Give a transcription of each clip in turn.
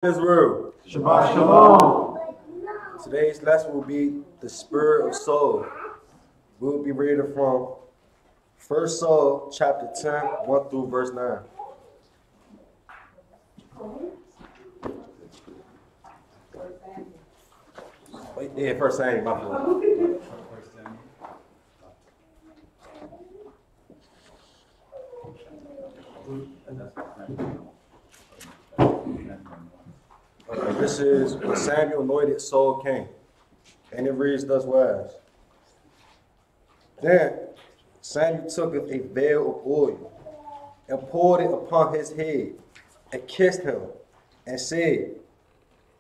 Israel. Shabbat Shalom. Today's lesson will be the Spirit of Saul. We'll be reading from 1 Saul chapter 10, 1 through verse 9. Wait, yeah, 1 Samuel, my fault. This is when Samuel anointed Saul king. And it reads thus wise. Then Samuel took a veil of oil and poured it upon his head and kissed him and said,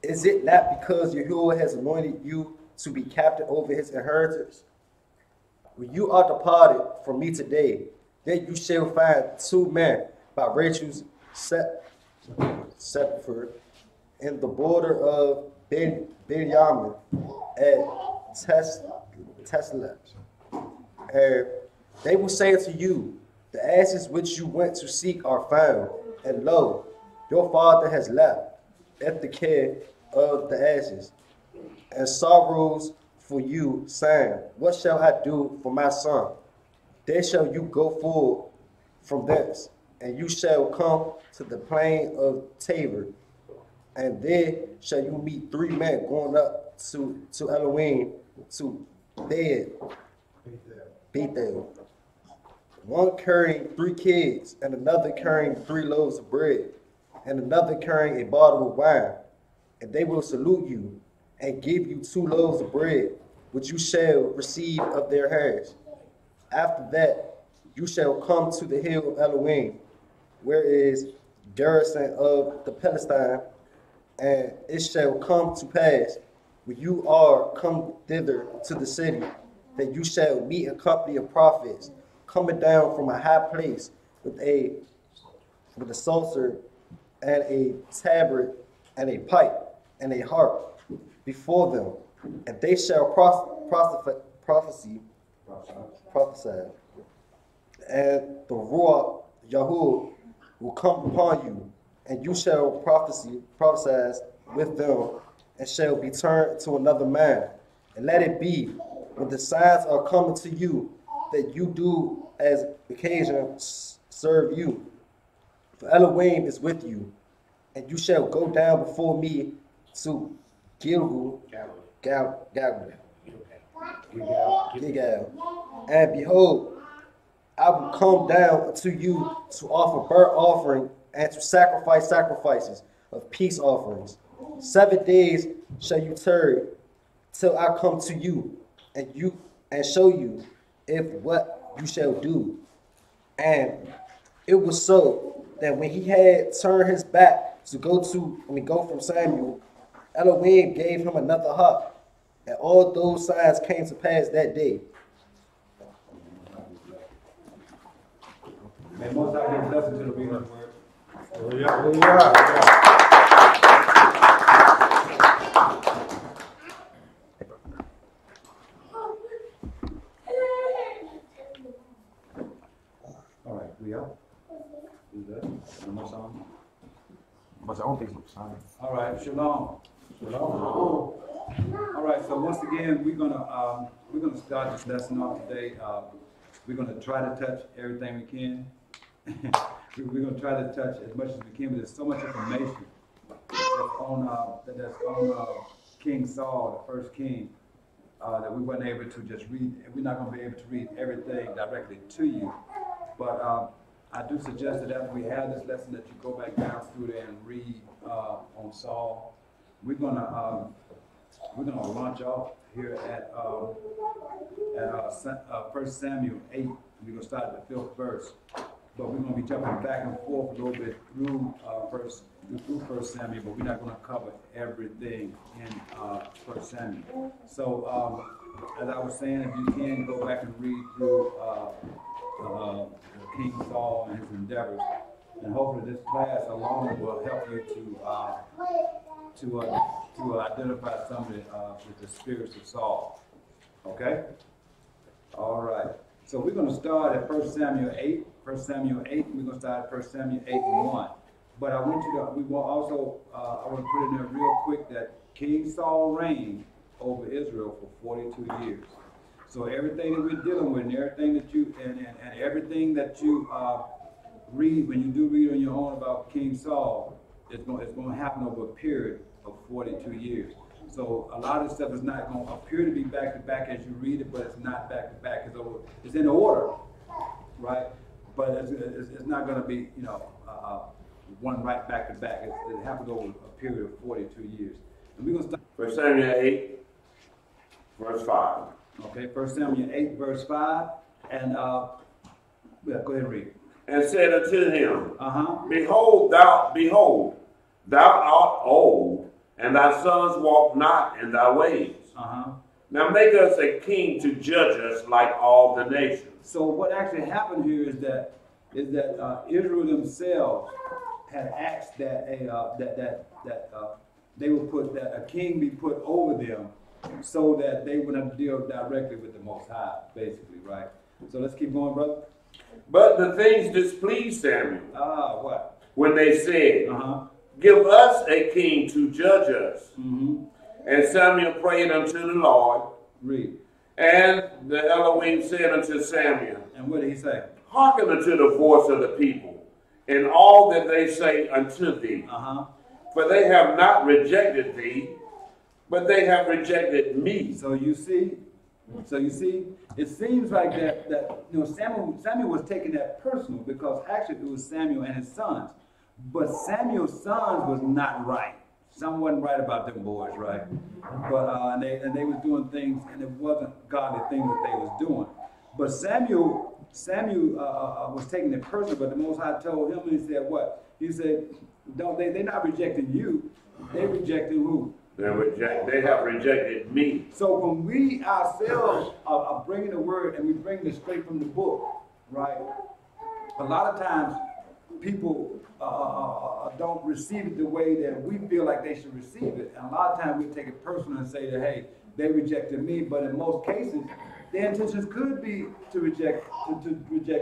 Is it not because Yahuwah has anointed you to be captain over his inheritance? When you are departed from me today, then you shall find two men by Rachel's sepulchre in the border of Benjamin at Tesla. And they will say to you, The asses which you went to seek are found, and lo, your father has left at the care of the asses, and sorrows for you, saying, What shall I do for my son? Then shall you go forward from thence, and you shall come to the plain of Tabor, and there shall you meet three men going up to Elohim to Bethel, one carrying 3 kids, and another carrying 3 loaves of bread, and another carrying a bottle of wine. And they will salute you and give you 2 loaves of bread, which you shall receive of their hands. After that, you shall come to the hill of Elohim, where is garrison of the Palestine, and it shall come to pass, when you are come thither to the city, that you shall meet a company of prophets, coming down from a high place with a psalter and a tabret and a pipe and a harp before them, and they shall prophesy, and the Ruach Yahuwah will come upon you, and you shall prophesy with them, and shall be turned to another man. And let it be, when the signs are coming to you, that you do as occasion serve you. For Elohim is with you, and you shall go down before me to Gilgal, and behold, I will come down to you to offer burnt offering and to sacrifice sacrifices of peace offerings. 7 days shall you tarry till I come to you and show you if what you shall do. And it was so that when he had turned his back to go from Samuel, Elohim gave him another heart, and all those signs came to pass that day. May most I give blessing to the reading of the word. All right, we up? You good? No more song? But I don't think it's no. All right, shalom. Shalom. All right, so once again, we're gonna start this lesson off today. We're gonna try to touch everything we can. We're going to try to touch as much as we can, but there's so much information that's on King Saul, the first king, that we weren't able to just read. We're not going to be able to read everything directly to you, but I do suggest that after we have this lesson that you go back down through there and read on Saul. We're gonna launch off here at 1 Samuel 8. We're going to start at the 5th verse. But we're going to be jumping back and forth a little bit through First Samuel, but we're not going to cover everything in 1 Samuel. So, as I was saying, if you can go back and read through King Saul and his endeavors, and hopefully this class alone will help you to identify some of the spirits of Saul. Okay. All right. So we're going to start at 1 Samuel 8. 1 Samuel 8, we're going to start at 1 Samuel 8 and 1. But I want you to, we will also, I want to put in there real quick that King Saul reigned over Israel for 42 years. So everything that we're dealing with, and everything that you, and everything that you read, when you do read on your own about King Saul, it's going to happen over a period of 42 years. So a lot of stuff is not going to appear to be back to back as you read it, but it's not back to back. It's in order, right? But it's not going to be, you know, one right back to back. It happens over a period of 42 years. And we're going to start. 1 Samuel 8, verse 5. Okay, 1 Samuel 8, verse 5. And yeah, go ahead and read. And said unto him, Behold, thou art old, and thy sons walk not in thy ways. Now make us a king to judge us like all the nations. So what actually happened here is that Israel themselves had asked that they would put that a king be put over them, so that they would have to deal directly with the Most High, basically, right? So let's keep going, brother. But the things displeased Samuel. What? When they said, Give us a king to judge us. And Samuel prayed unto the Lord. Read. And the Elohim said unto Samuel. And what did he say? Hearken unto the voice of the people, in all that they say unto thee. For they have not rejected thee, but they have rejected me. So you see, it seems like that you know, Samuel was taking that personal, because actually it was Samuel and his sons. But Samuel's sons was not right. Something wasn't right about them boys, right? But and they was doing things, and it wasn't godly things that they was doing. But Samuel was taking it personal. But the Most High told him, and he said, "What?" He said, "Don't they're not rejecting you? They rejecting who? They have rejected me." So when we ourselves are bringing the word, and we bring it straight from the book, right? A lot of times people don't receive it the way that we feel like they should receive it. And a lot of times we take it personal and say that, hey, they rejected me. But in most cases, their intentions could be to reject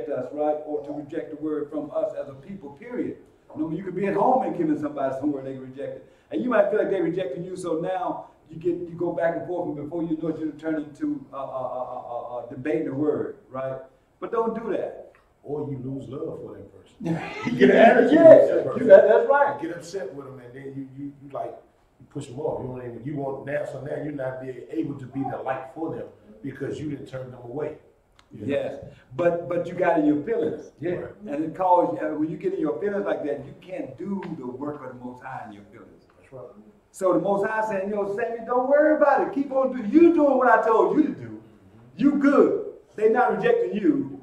us, right? Or to reject the word from us as a people, period. You know, you could be at home and giving somebody some word they rejected. And you might feel like they rejected you, so now you go back and forth, and before you know it, you turn into debating the word, right? But don't do that. Or you lose love for that person. You get attitude. That's right. You get upset with them, and then you push them off. You want now, so now you're not being able to be the light for them because you didn't turn them away. Yes, but you got in your feelings. Yeah. Right. And it calls when you get in your feelings like that, you can't do the work of the Most High in your feelings. That's right. So the Most High saying, Sammy, don't worry about it. Keep on doing. You doing what I told you to do. You good. They not rejecting you.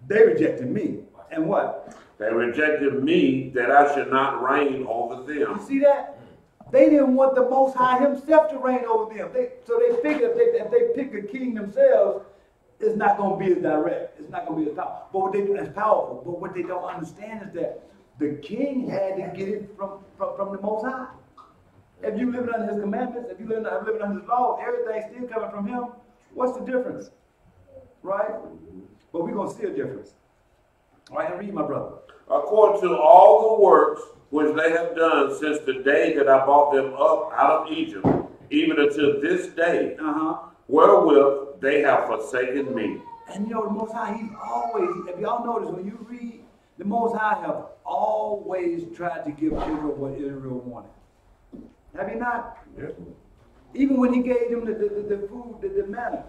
They rejected me. And what? They rejected me that I should not reign over them. You see that? They didn't want the Most High himself to reign over them. So they figured if they pick a king themselves, it's not going to be as direct. It's not going to be as powerful. But what they do is powerful. But what they don't understand is that the king had to get it from the Most High. If you living under his commandments, if you living under his laws, everything's still coming from him. What's the difference? Right? But we're going to see a difference. All right, read, my brother. According to all the works which they have done since the day that I brought them up out of Egypt, even until this day, wherewith they have forsaken me. And the Most High, he's always, if y'all notice, when you read, the Most High have always tried to give Israel what Israel wanted. Have you not? Yeah. Even when he gave them the food, the manna,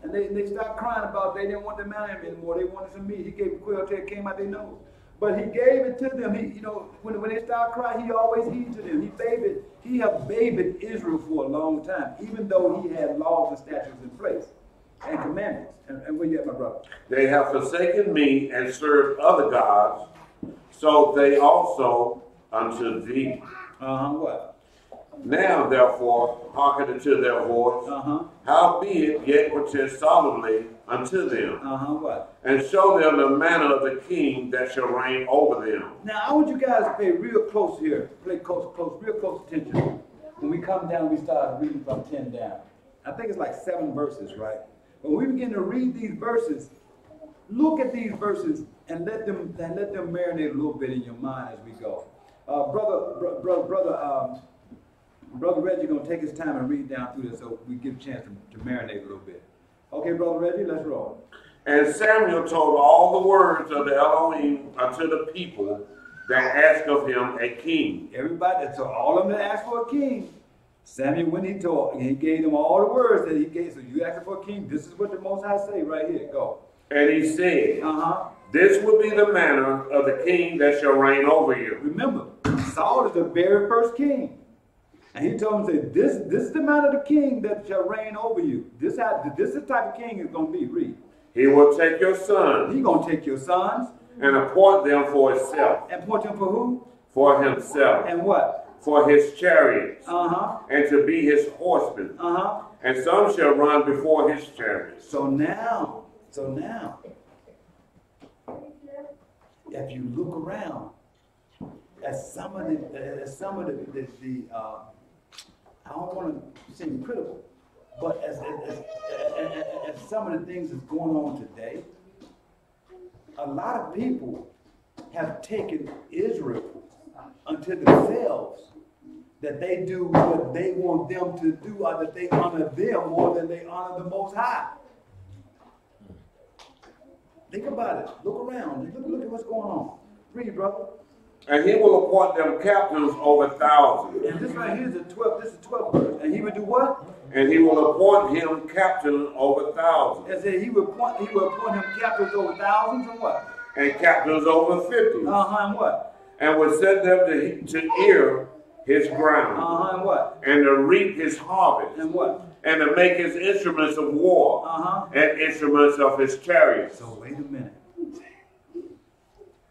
and they started crying about they didn't want the manna anymore. They wanted some meat. He gave them quail till it came out their nose. But he gave it to them. He, when they started crying, he always heeded to them. He have babied Israel for a long time, even though he had laws and statutes in place and commandments. And where you at, my brother? They have forsaken me and served other gods, so they also unto thee. What? Now, therefore, hearken unto their voice, howbeit yet protest solemnly unto them, What? and show them the manner of the king that shall reign over them. Now, I want you guys to pay real close here, real close attention. When we come down, we start reading from 10 down. I think it's like 7 verses, right? When we begin to read these verses, look at these verses and let them marinate a little bit in your mind as we go. Brother Reggie gonna take his time and read down through this so we give a chance to marinate a little bit. Okay, Brother Reggie, let's roll. And Samuel told all the words of the Elohim unto the people that asked of him a king. Everybody, so all of them that asked for a king, Samuel, when he gave them all the words that he gave. So you asking for a king, this is what the Most High say right here. Go. And he said, this will be the manner of the king that shall reign over you. Remember, Saul is the very first king. And he told him, say, this is the manner of the king that shall reign over you. This is the type of king is going to be. Read. He will take your sons. He's going to take your sons. And appoint them for himself. And appoint them for who? For himself. And what? For his chariots. And to be his horsemen. And some shall run before his chariots. So now, if you look around at some of the I don't want to seem critical, but as some of the things that's going on today, a lot of people have taken Israel unto themselves, that they do what they want them to do, or that they honor them more than they honor the Most High. Think about it. Look around. Look at what's going on. Read, brother. And he will appoint them captains over thousands. And this right here is the 12th. This is the 12th verse. And he would do what? And he will appoint him captain over thousands. It said he will appoint him captains over thousands and what? And captains over 50s. And what? And would set them to ear his ground. And what? And to reap his harvest. And what? And to make his instruments of war. And instruments of his chariots. So wait a minute.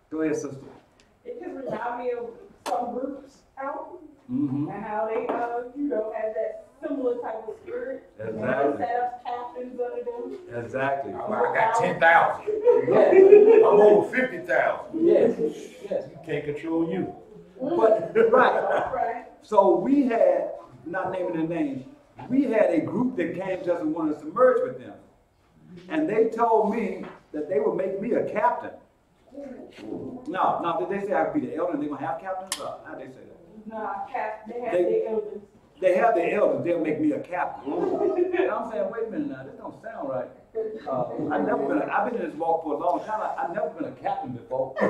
Go ahead, sister. It just reminds me of some groups out and how they, have that similar type of spirit. Exactly. And they set up captains under them. Exactly. I got 10,000. Yes. I'm over 50,000. Yes. You can't control you. But right. So we had, not naming their names, we had a group that came to us and wanted us to merge with them. And they told me that they would make me a captain. No, did they say I could be the elder and they're going to have captains? Or how'd they say that? No, they have their elders. They have their elders, they'll make me a captain. And I'm saying, wait a minute now, this don't sound right. I've been in this walk for a long time. I've never been a captain before. I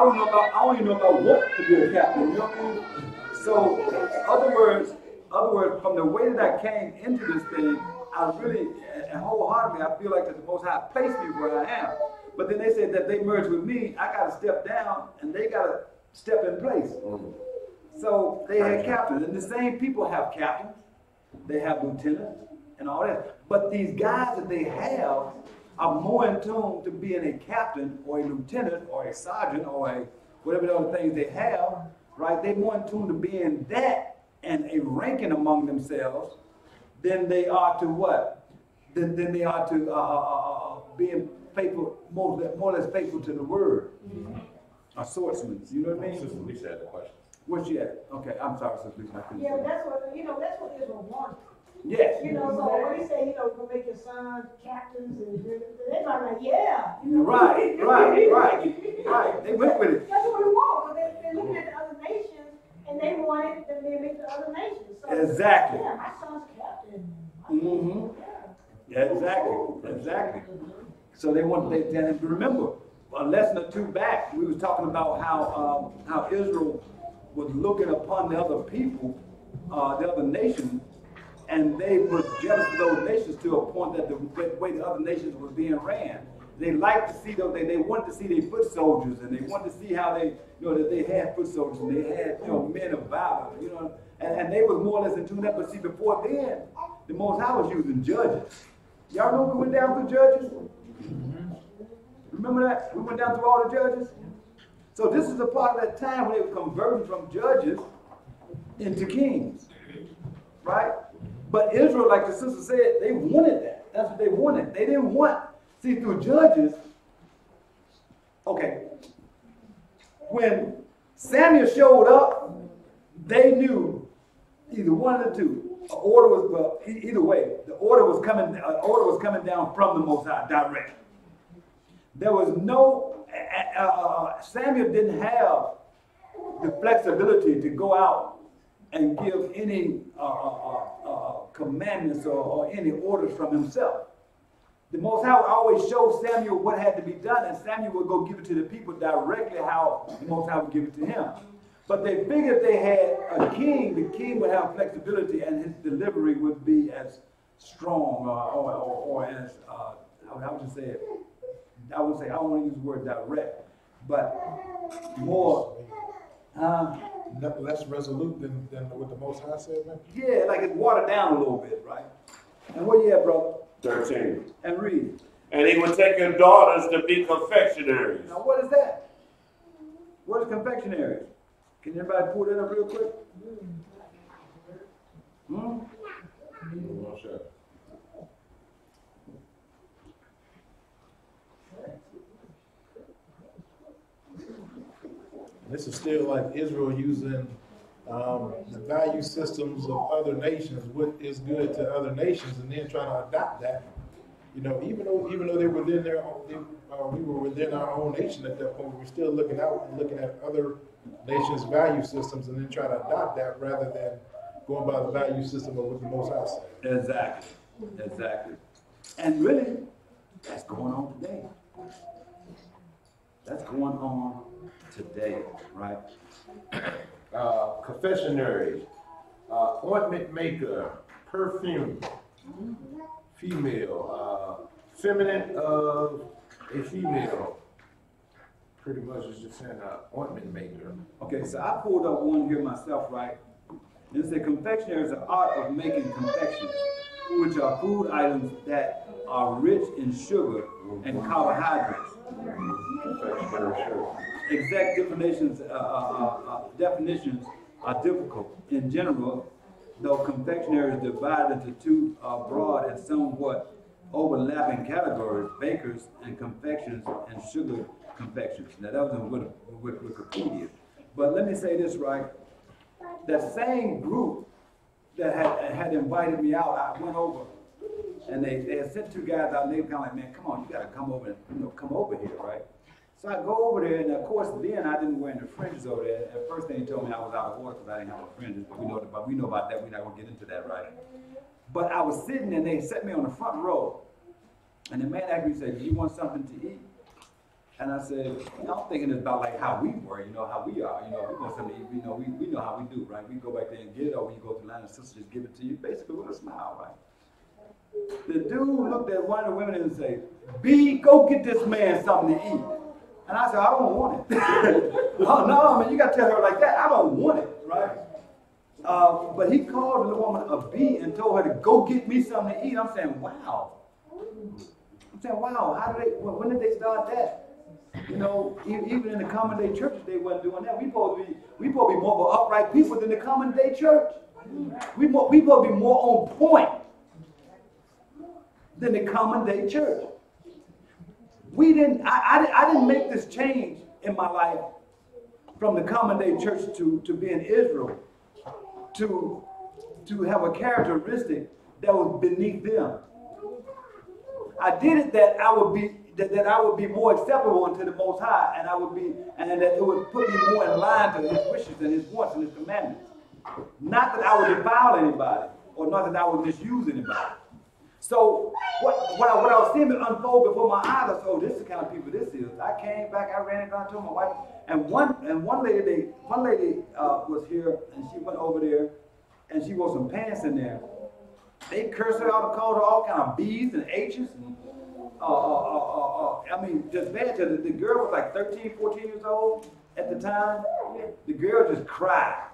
don't even know if I want to be a captain, you know what I mean? So, other words, from the way that I came into this thing, I really, and wholeheartedly, I feel like that the Most High placed me where I am. But then they said that they merged with me, I got to step down, and they got to step in place. So they had captains, and the same people have captains. They have lieutenants and all that. But these guys that they have are more in tune to being a captain or a lieutenant or a sergeant or a whatever the other things they have, right? They're more in tune to being that and a ranking among themselves than they are to what? Than they are to being faithful, more or less faithful to the word. Or swordsmen, you know what I mean? Sister Lisa had the question. Where's she at? Okay, I'm sorry, Sister Lisa. Yeah, that's what Israel wanted. Yes. So when they say, we'll make your sons captains, and they're not like, yeah. Right. They went with it. That's what we want. They're looking at the other nations, and they wanted them to make the other nations. So, Exactly. Yeah, my son's captain. Exactly. So they want to remember, a lesson or two back, we was talking about how Israel was looking upon the other people, the other nations, and they were jealous of those nations to a point that the way the other nations were being ran. They liked to see them, they wanted to see their foot soldiers, and they wanted to see how they, that they had foot soldiers, and they had, men of valor, and they was more or less in tune that. But see, before then, the Most High was using judges. Y'all know we went down through judges? Remember that? We went down through all the judges? So this is a part of that time when they were converting from judges into kings, right? But Israel, like the sister said, they wanted that. That's what they wanted. They didn't want, see, through judges, okay, when Samuel showed up, they knew either one of the two. Either way, the order was coming down from the Most High, direct. There was no, Samuel didn't have the flexibility to go out and give any commandments or any orders from himself. The Most High would always show Samuel what had to be done, and Samuel would go give it to the people directly how the Most High would give it to him. But they figured they had a king, the king would have flexibility and his delivery would be as strong or as, how would you say it? I would say, I don't want to use the word direct, but more, less resolute than what the Most High said, man? yeah, like it's watered down a little bit, right? And what you have, brother? 13. And read. And he would take your daughters to be confectionaries. Now what is that? What is confectionaries? Can anybody pull that up real quick? This is still like Israel using the value systems of other nations, what is good to other nations, and then trying to adopt that. You know, even though they were within their own, we were within our own nation at that point, we were still looking out and looking at other nations' value systems, and then trying to adopt that rather than going by the value system of what the Most High said. Exactly. And really, that's going on today. That's going on today, right? Confectionery, ointment maker, perfume, female, feminine of a female. Pretty much is just saying ointment maker. Okay, so I pulled up one here myself, right? And it said confectionery is the art of making confections, which are food items that are rich in sugar and carbohydrates. Exact definitions are difficult. In general, though confectionery is divided into two broad and somewhat overlapping categories: bakers and confections and sugar confections. Now that was in Wikipedia. But let me say this, right? That same group that had invited me out, I went over, and they had sent two guys out, and they were kind of like, man, come on, you gotta come over and come over here, right? So I go over there, and of course, then I didn't wear any fringes over there. At first, they told me I was out of order because I didn't have no fringes, but we know about that. We're not gonna get into that, right? But I was sitting, and they set me on the front row, and the man asked me, said, "Do you want something to eat?" And I said, I'm thinking it's about like how we were, how we are, we want something to eat, we know how we do, right? We go back there and get it, or when you go to the line, the sister just give it to you, basically with a smile, right? The dude looked at one of the women and said, "B, go get this man something to eat." And I said, "I don't want it." Oh, no, man, you got to tell her like that. I don't want it, right? But he called the woman a B and told her to go get me something to eat. I'm saying, wow. When did they start that? Even in the common day churches, they wasn't doing that. We supposed to be more of upright people than the common day church. We supposed to be more on point than the common day church. I didn't make this change in my life from the common day church to being Israel, to have a characteristic that was beneath them. I did it that I would be more acceptable unto the Most High, and that it would put me more in line to His wishes and His wants and His commandments. Not that I would defile anybody, or not that I would misuse anybody. So what I was seeing unfold before my eyes, I said, "Oh, this is the kind of people this is." I came back, I ran it down to my wife, and one lady was here, and she went over there, and she wore some pants in there. They cursed her out and called her all kind of B's and H's, and just bad. The girl was like 13, 14 years old at the time. The girl just cried,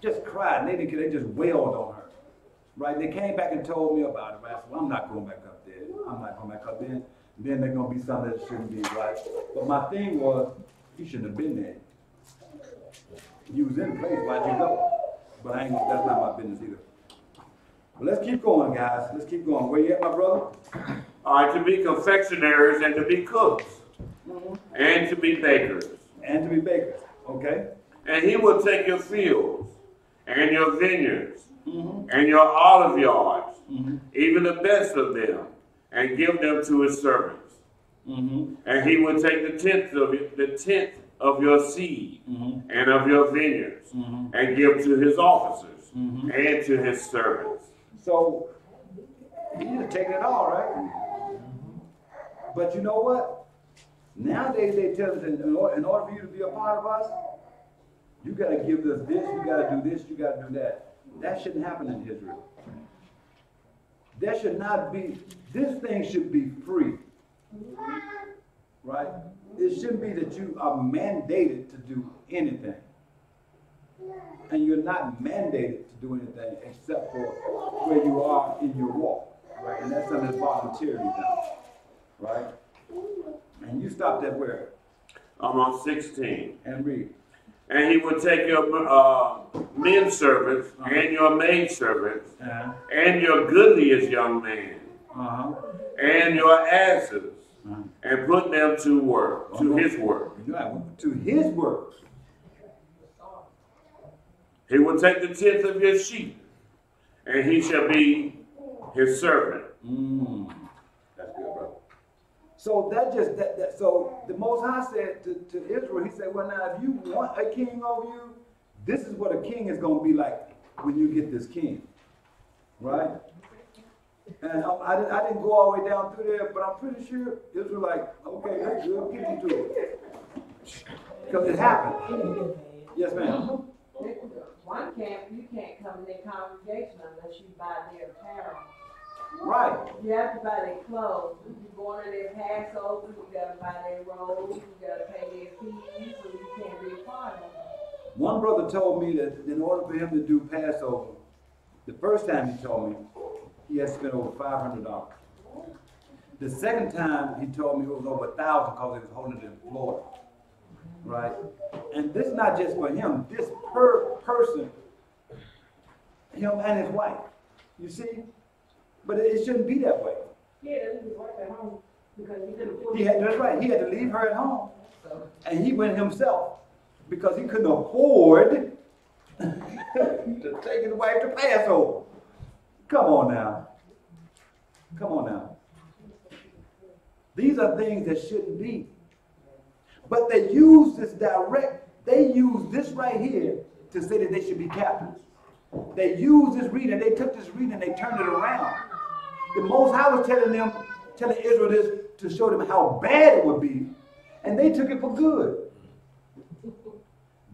and they just wailed on her. Right? They came back and told me about it. Right? I said, "Well, I'm not going back up there. I'm not going back up there. Then there's going to be something that shouldn't be, right?" But my thing was, you shouldn't have been there. You was in place, why'd you go? But that's not my business either. But let's keep going, guys. Let's keep going. Where you at, my brother? All right, to be confectionaries and to be cooks, and to be bakers. And to be bakers, okay? And he will take your fields and your vineyards and your olive yards, even the best of them, and give them to his servants. And he will take the tenth of your seed and of your vineyards, and give to his officers and to his servants. So he just taking it all, right? But you know what? Nowadays they tell us in order for you to be a part of us, you got to give us this, you got to do this, you got to do that. That shouldn't happen in Israel. There should not be, this thing should be free. Right? It shouldn't be that you are mandated to do anything. And you're not mandated to do anything except for where you are in your walk. Right? And that's something that's voluntarily done. Right? And you stopped at where? I'm on 16. And read. And he would take your men servants and your maid servants and your goodliest young man and your asses and put them to work, to his work. To his work. He will take the 10th of your sheep, and he shall be his servant. That's good, brother. So so the Most High said to Israel, he said, well, now, if you want a king over you, this is what a king is going to be like when you get this king. Right? And I didn't go all the way down through there, but I'm pretty sure Israel like, okay, that's good, get you to it. Because it happened. Yes, ma'am. One camp, you can't come in their congregation unless you buy their apparel. Right. You have to buy their clothes. If you go to their Passover, you got to buy their robes, you got to pay their fees, so you can't be a part of it. One brother told me that in order for him to do Passover, the first time he told me, he had to spend over $500. The second time he told me it was over $1,000 because he was holding it in Florida. Right? And this is not just for him, this per person, him and his wife. You see? But it shouldn't be that way. Yeah, that was work at home because he couldn't afford That's right. He had to leave her at home. And he went himself because he couldn't afford to take his wife to Passover. Come on now. Come on now. These are things that shouldn't be. But they use this they use this right here to say that they should be captives. They used this reading, they took this reading and they turned it around. The Most High was telling Israel this to show them how bad it would be, and they took it for good.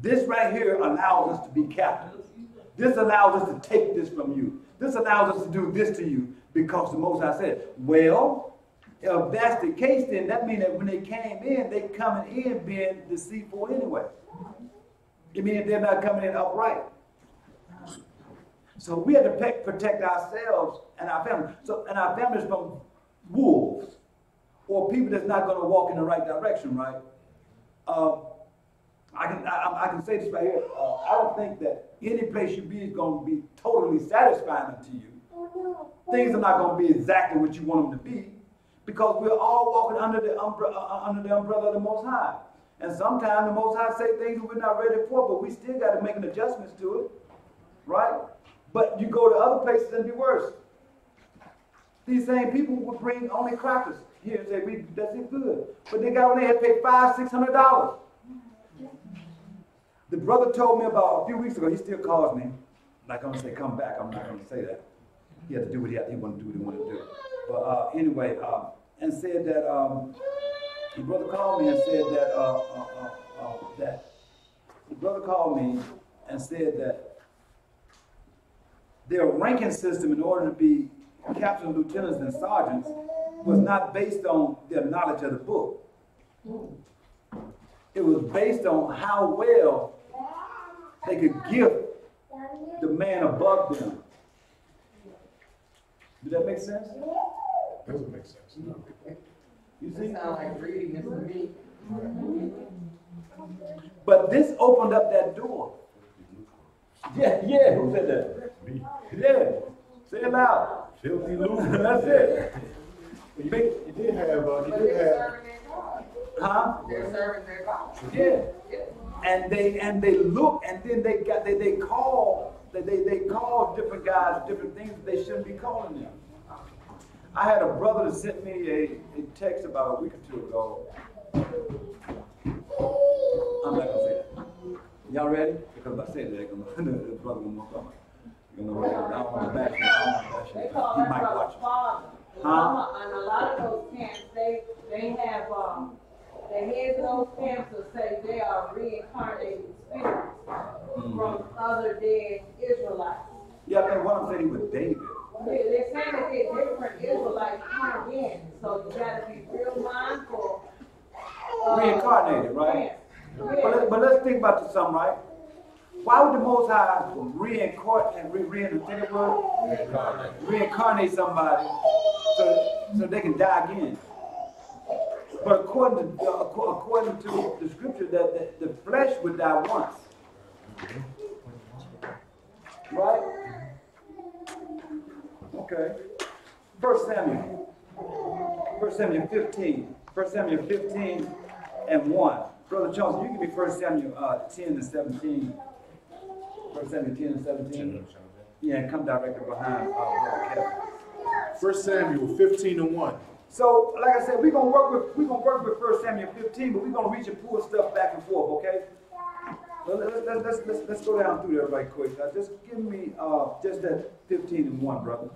This right here allows us to be captives. This allows us to take this from you. This allows us to do this to you because the Most High said, well, if that's the case, then that means that when they came in, they coming in being deceitful anyway. It means they're not coming in upright. So we have to protect ourselves and our families. And our families from wolves or people that's not going to walk in the right direction, right? I can say this right here. I don't think that any place you be is going to be totally satisfying to you. Things are not going to be exactly what you want them to be because we're all walking under the umbrella of the Most High. And sometimes the Most High say things that we're not ready for, but we still got to make adjustments to it, right? But you go to other places and be worse. These same people would bring only crackers here and say, that's it good. But they got when they had to pay $500, $600. The brother told me about a few weeks ago, he still calls me. I'm not going to say come back, I'm not going to say that. He had to do what he wanted to do what he wanted to do. But anyway, and said that, the brother called me and said that, the brother called me and said that their ranking system in order to be captains, lieutenants, and sergeants was not based on their knowledge of the book. It was based on how well they could gift the man above them. Did that make sense? Doesn't make sense. You see? Sound like reading it to me. But this opened up that door. Yeah, who said that? Yeah, say it loud. Filthy Luke. That's it. You did have. But they're serving their God. Huh? They're serving their God. Yeah. And they look and then they call different guys different things that they shouldn't be calling them. I had a brother that sent me a text about a week or two ago. I'm not gonna say that. Y'all ready? Because if I say that, the brother gonna come. You know what? I don't want to bash him. I don't want to bash They him. call He that might brother watch it. father. Huh? And a lot of those camps, they have, the heads of those camps will say they are reincarnated spirits from other dead Israelites. Yeah, I think one of them said he was David. They're saying that they're different Israelites come again, so you gotta be real mindful. Reincarnated, right? Yeah. But let's think about this something, right? Why would the Most High reincarnate somebody so they can die again? But according to the scripture, that the flesh would die once, right? Okay. 1 Samuel 15. 1 Samuel 15 and 1. Brother Johnson, you give me 1 Samuel 10 and 17. 1 Samuel 10 and 17. Yeah, and come directly behind Brother Kevin. 1 Samuel 15 and 1. So, like I said, we're gonna work with 1 Samuel 15, but we're gonna reach and pull stuff back and forth, okay? So let's go down through there right quick. Just give me just that 15 and 1, brother.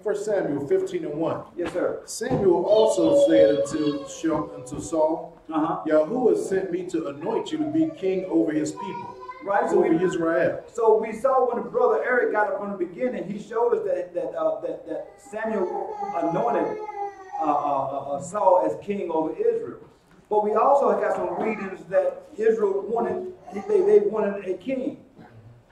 1 Samuel 15 and 1. Yes, sir. Samuel also said unto Saul, Yahuwah sent me to anoint you to be king over his people, Right. So over Israel. So we saw when the brother Eric got up from the beginning, he showed us that Samuel anointed Saul as king over Israel. But we also got some readings that Israel wanted, they wanted a king.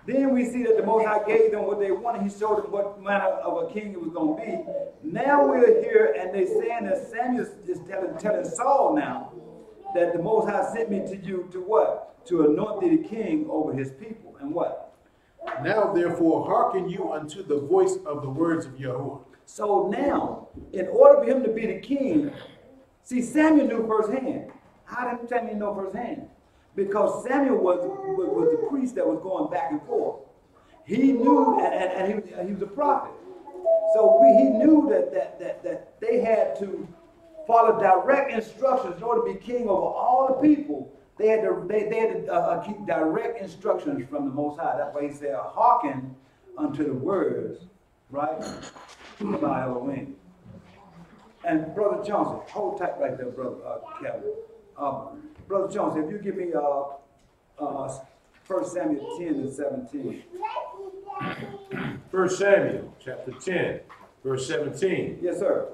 Then we see that the Most High gave them what they wanted. He showed them what manner of a king it was going to be. Now we're here and they're saying that Samuel is telling Saul now that the Most High sent me to you to what? To anoint thee the king over his people. And what? Now therefore hearken you unto the voice of the words of Yahuwah. So now, in order for him to be the king, see, Samuel knew firsthand. How did Samuel know firsthand? Because Samuel was the priest that was going back and forth. He knew, and he was a prophet. So he knew that they had to follow direct instructions in order to be king over all the people. They had to keep direct instructions from the Most High. That's why he said, hearken unto the words, right? By Elohim. And Brother Johnson, hold tight right there, Brother Kevin. Brother Johnson, if you give me 1 Samuel 10 and 17. 1 Samuel chapter 10, verse 17. Yes, sir.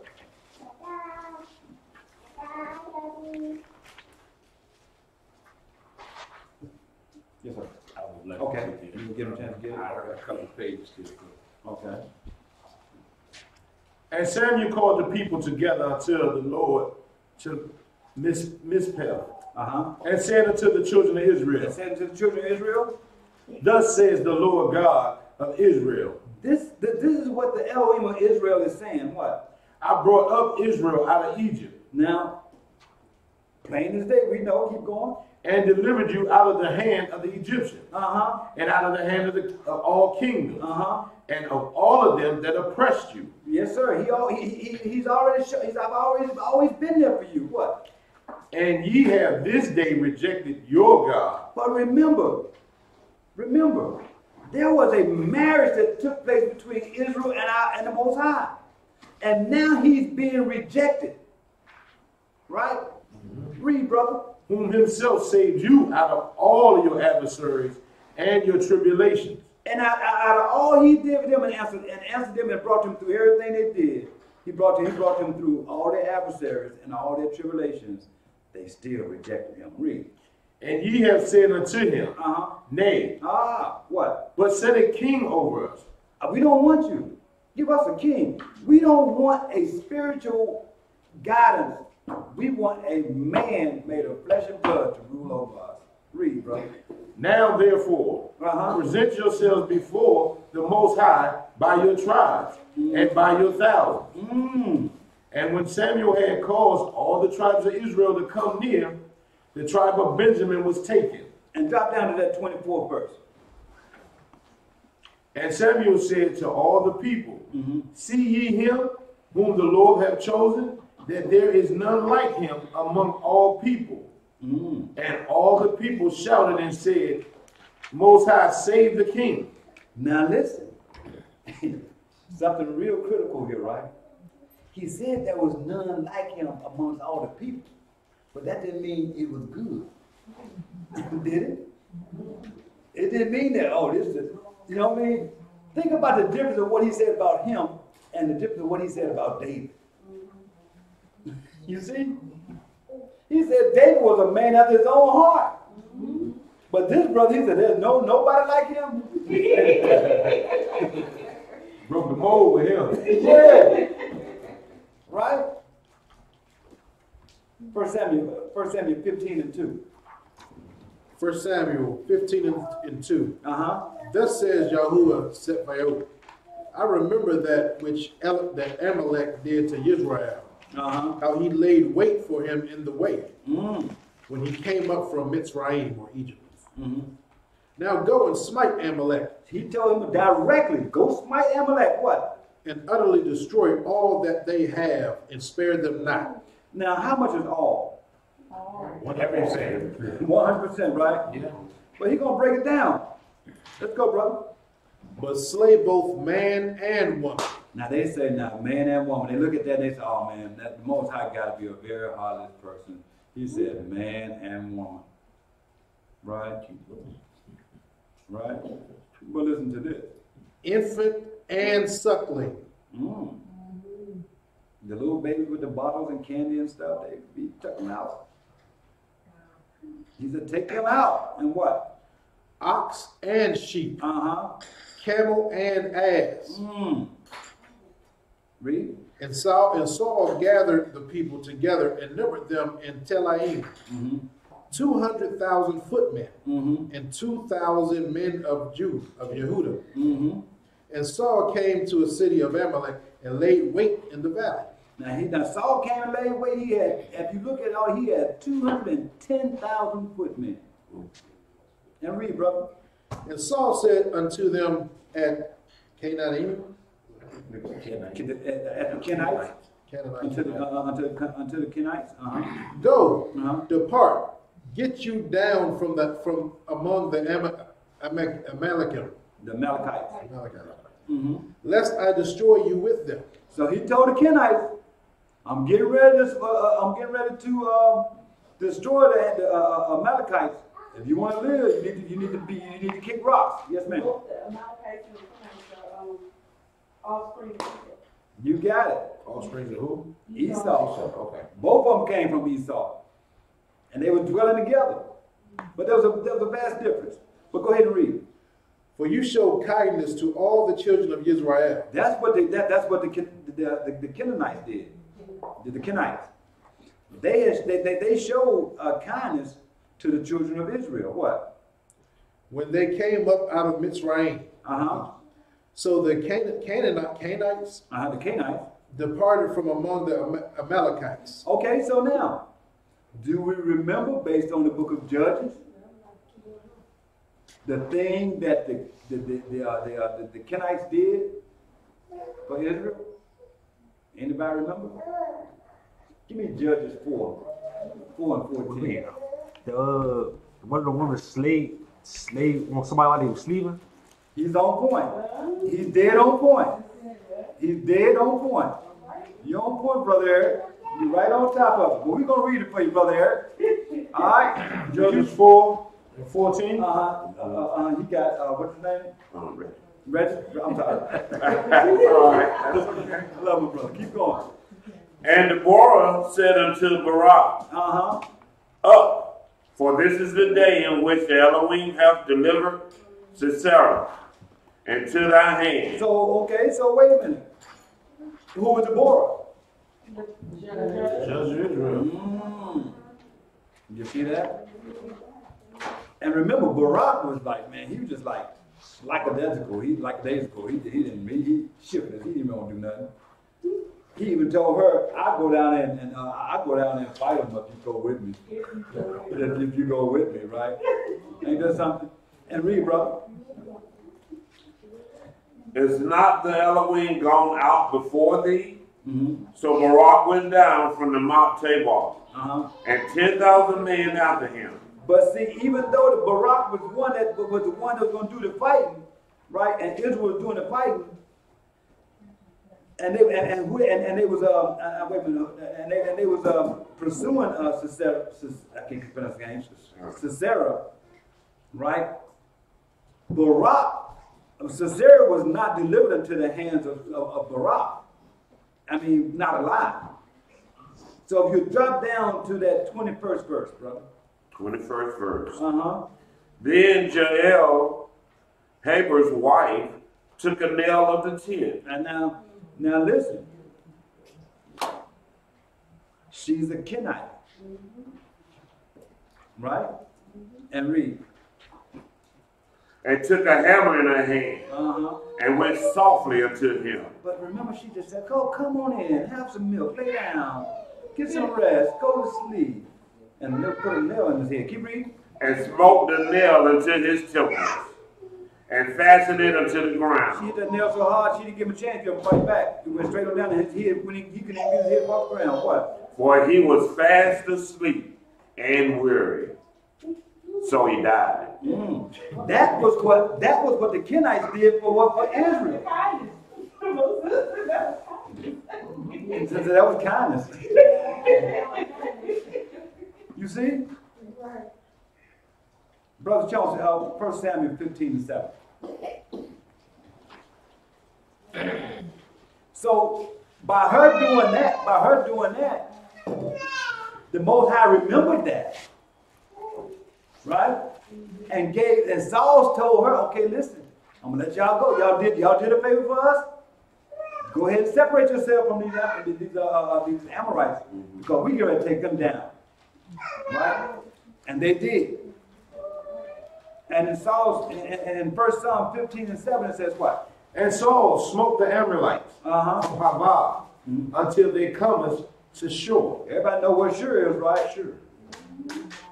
Yes, sir. Okay. You can give him a chance to get it? I got a couple pages here. Okay. And Samuel called the people together unto the Lord to Mizpeh, and said unto the children of Israel, Thus says the Lord God of Israel. This is what the Elohim of Israel is saying. What? I brought up Israel out of Egypt. Now, plain as day, we know, keep going. And delivered you out of the hand of the Egyptians, and out of the hand of all kingdoms, and of all of them that oppressed you. Yes, sir. He's always been there for you. What? And ye have this day rejected your God. But remember, there was a marriage that took place between Israel and the Most High, and now he's being rejected. Right? Read, brother. Whom himself saved you out of all of your adversaries and your tribulations. And out of all he did for them and answered them and brought them through everything they did, he brought them through all their adversaries and all their tribulations. They still rejected him. Read. And ye have said unto him, Nay. What? But set a king over us. We don't want you. Give us a king. We don't want a spiritual guidance. We want a man made of flesh and blood to rule over us. Read, brother. Now, therefore, present yourselves before the Most High by your tribes and by your thousands. And when Samuel had caused all the tribes of Israel to come near, the tribe of Benjamin was taken. And drop down to that 24th verse. And Samuel said to all the people, See ye him whom the Lord hath chosen, that there is none like him among all people. And all the people shouted and said, Most High, save the king. Now listen, something real critical here, right? He said there was none like him amongst all the people, but that didn't mean it was good. Did it? It didn't mean that, oh, this is, you know what I mean? Think about the difference of what he said about him and the difference of what he said about David. You see? He said David was a man after his own heart. But this brother, he said, there's nobody like him. Broke the mold with him. Yeah. Right? 1 Samuel 15 and 2. 1 Samuel 15 and 2. Uh-huh. Thus says Yahuwah Sebaoth, I remember that which that Amalek did to Israel, how he laid wait for him in the way when he came up from Mitzrayim or Egypt. Now go and smite Amalek. He told him directly, go smite Amalek, what? And utterly destroy all that they have and spare them not. Now, how much is all? 100%. 100%, right? Yeah. But he's going to break it down. Let's go, brother. But slay both man and woman. Now, they say, now, man and woman. They look at that and they say, oh, man, that the Most High got to be a very heartless person. He said, man and woman. Right? Right? But listen to this. Infant and suckling. The little babies with the bottles and candy and stuff, they took them out. He said, take them out. And what? Ox and sheep. Camel and ass. Read. And Saul gathered the people together and numbered them in Telaim. 200,000 footmen and 2,000 men of Yehudah. And Saul came to a city of Amalek and laid wait in the valley. Now Saul came and laid wait. He had, if you look at all, he had 210,000 footmen. And read, brother. And Saul said unto them at Canaanite, At the Kenites. Unto the Kenites. Go, depart, get you down from among the Amalekim. The Amalekites. Lest I destroy you with them. So he told the Kenites, I'm getting ready to destroy the Amalekites. If you want to live, you need to kick rocks. Yes, ma'am. Both the Amalekites and the Canaanites are offspring of Esau. You got it. Offspring of who? Esau. Okay. Both of them came from Esau, and they were dwelling together. But there was a vast difference. But go ahead and read. For you show kindness to all the children of Israel. That's what the Canaanites did. The Kenites. They showed kindness to the children of Israel. What? When they came up out of Mitzrayim. So the Canaanites. The Canaanites departed from among the Amalekites. Okay, so now, do we remember, based on the book of Judges, the thing that the Kenites did for Israel? Anybody remember? Give me Judges 4 and 14. One of the women slave on somebody while they were sleeping. He's on point. He's dead on point. He's dead on point. You're on point, Brother Eric. You're right on top of it. But we're going to read it for you, Brother Eric. All right? Judges 4 and 14. He got, what's his name? Reggie. I'm sorry. I love him, brother. Keep going. And Deborah said unto Barak, Up, for this is the day in which the Elohim hath delivered Sisera into thy hand. So wait a minute. Who was Deborah? Judge of Israel. You see that? And remember, Barak was like, man, he was just like lackadaisical. He shifted. He didn't want to do nothing. He even told her, I go down and fight him if you go with me. If you go with me, right? Ain't that something? And read, brother. Is not the Elohim gone out before thee? So Barak went down from the Mount Tabor, and 10,000 men after him. But see, even though the Barak was the one that was going to do the fighting, right, and Israel was doing the fighting, and they was pursuing Sisera, I can't pronounce the name, Sisera, right? Sisera was not delivered into the hands of Barak. I mean, not alive. So if you drop down to that 21st verse, brother. 21st verse. Then Jael, Heber's wife, took a nail of the tent. And now listen. She's a Kenite. Right? And read. And took a hammer in her hand and went softly unto him. But remember, she just said, "Oh, come on in, have some milk, lay down, get some rest, go to sleep." And they'll put a nail in his head. Keep reading. And smote the nail into his temples, and fastened it unto the ground. She hit that nail so hard, she didn't give him a chance to fight back. He went straight on down to his head when he couldn't even get his head off the ground. What? For he was fast asleep and weary. So he died. That was what the Kenites did for Israel. That was kindness. You see? Brother Johnson, 1 Samuel 15:7. So by her doing that, the Most High remembered that. Right? And Saul told her, okay, listen, I'm gonna let y'all go. Y'all did a favor for us. Go ahead and separate yourself from these Amorites, because we're going to take them down. Right? And they did. And in 1 Psalm 15:7 it says what? And Saul smote the Amorites from Hava until they cometh to shore. Everybody know what Shur is, right? Shur.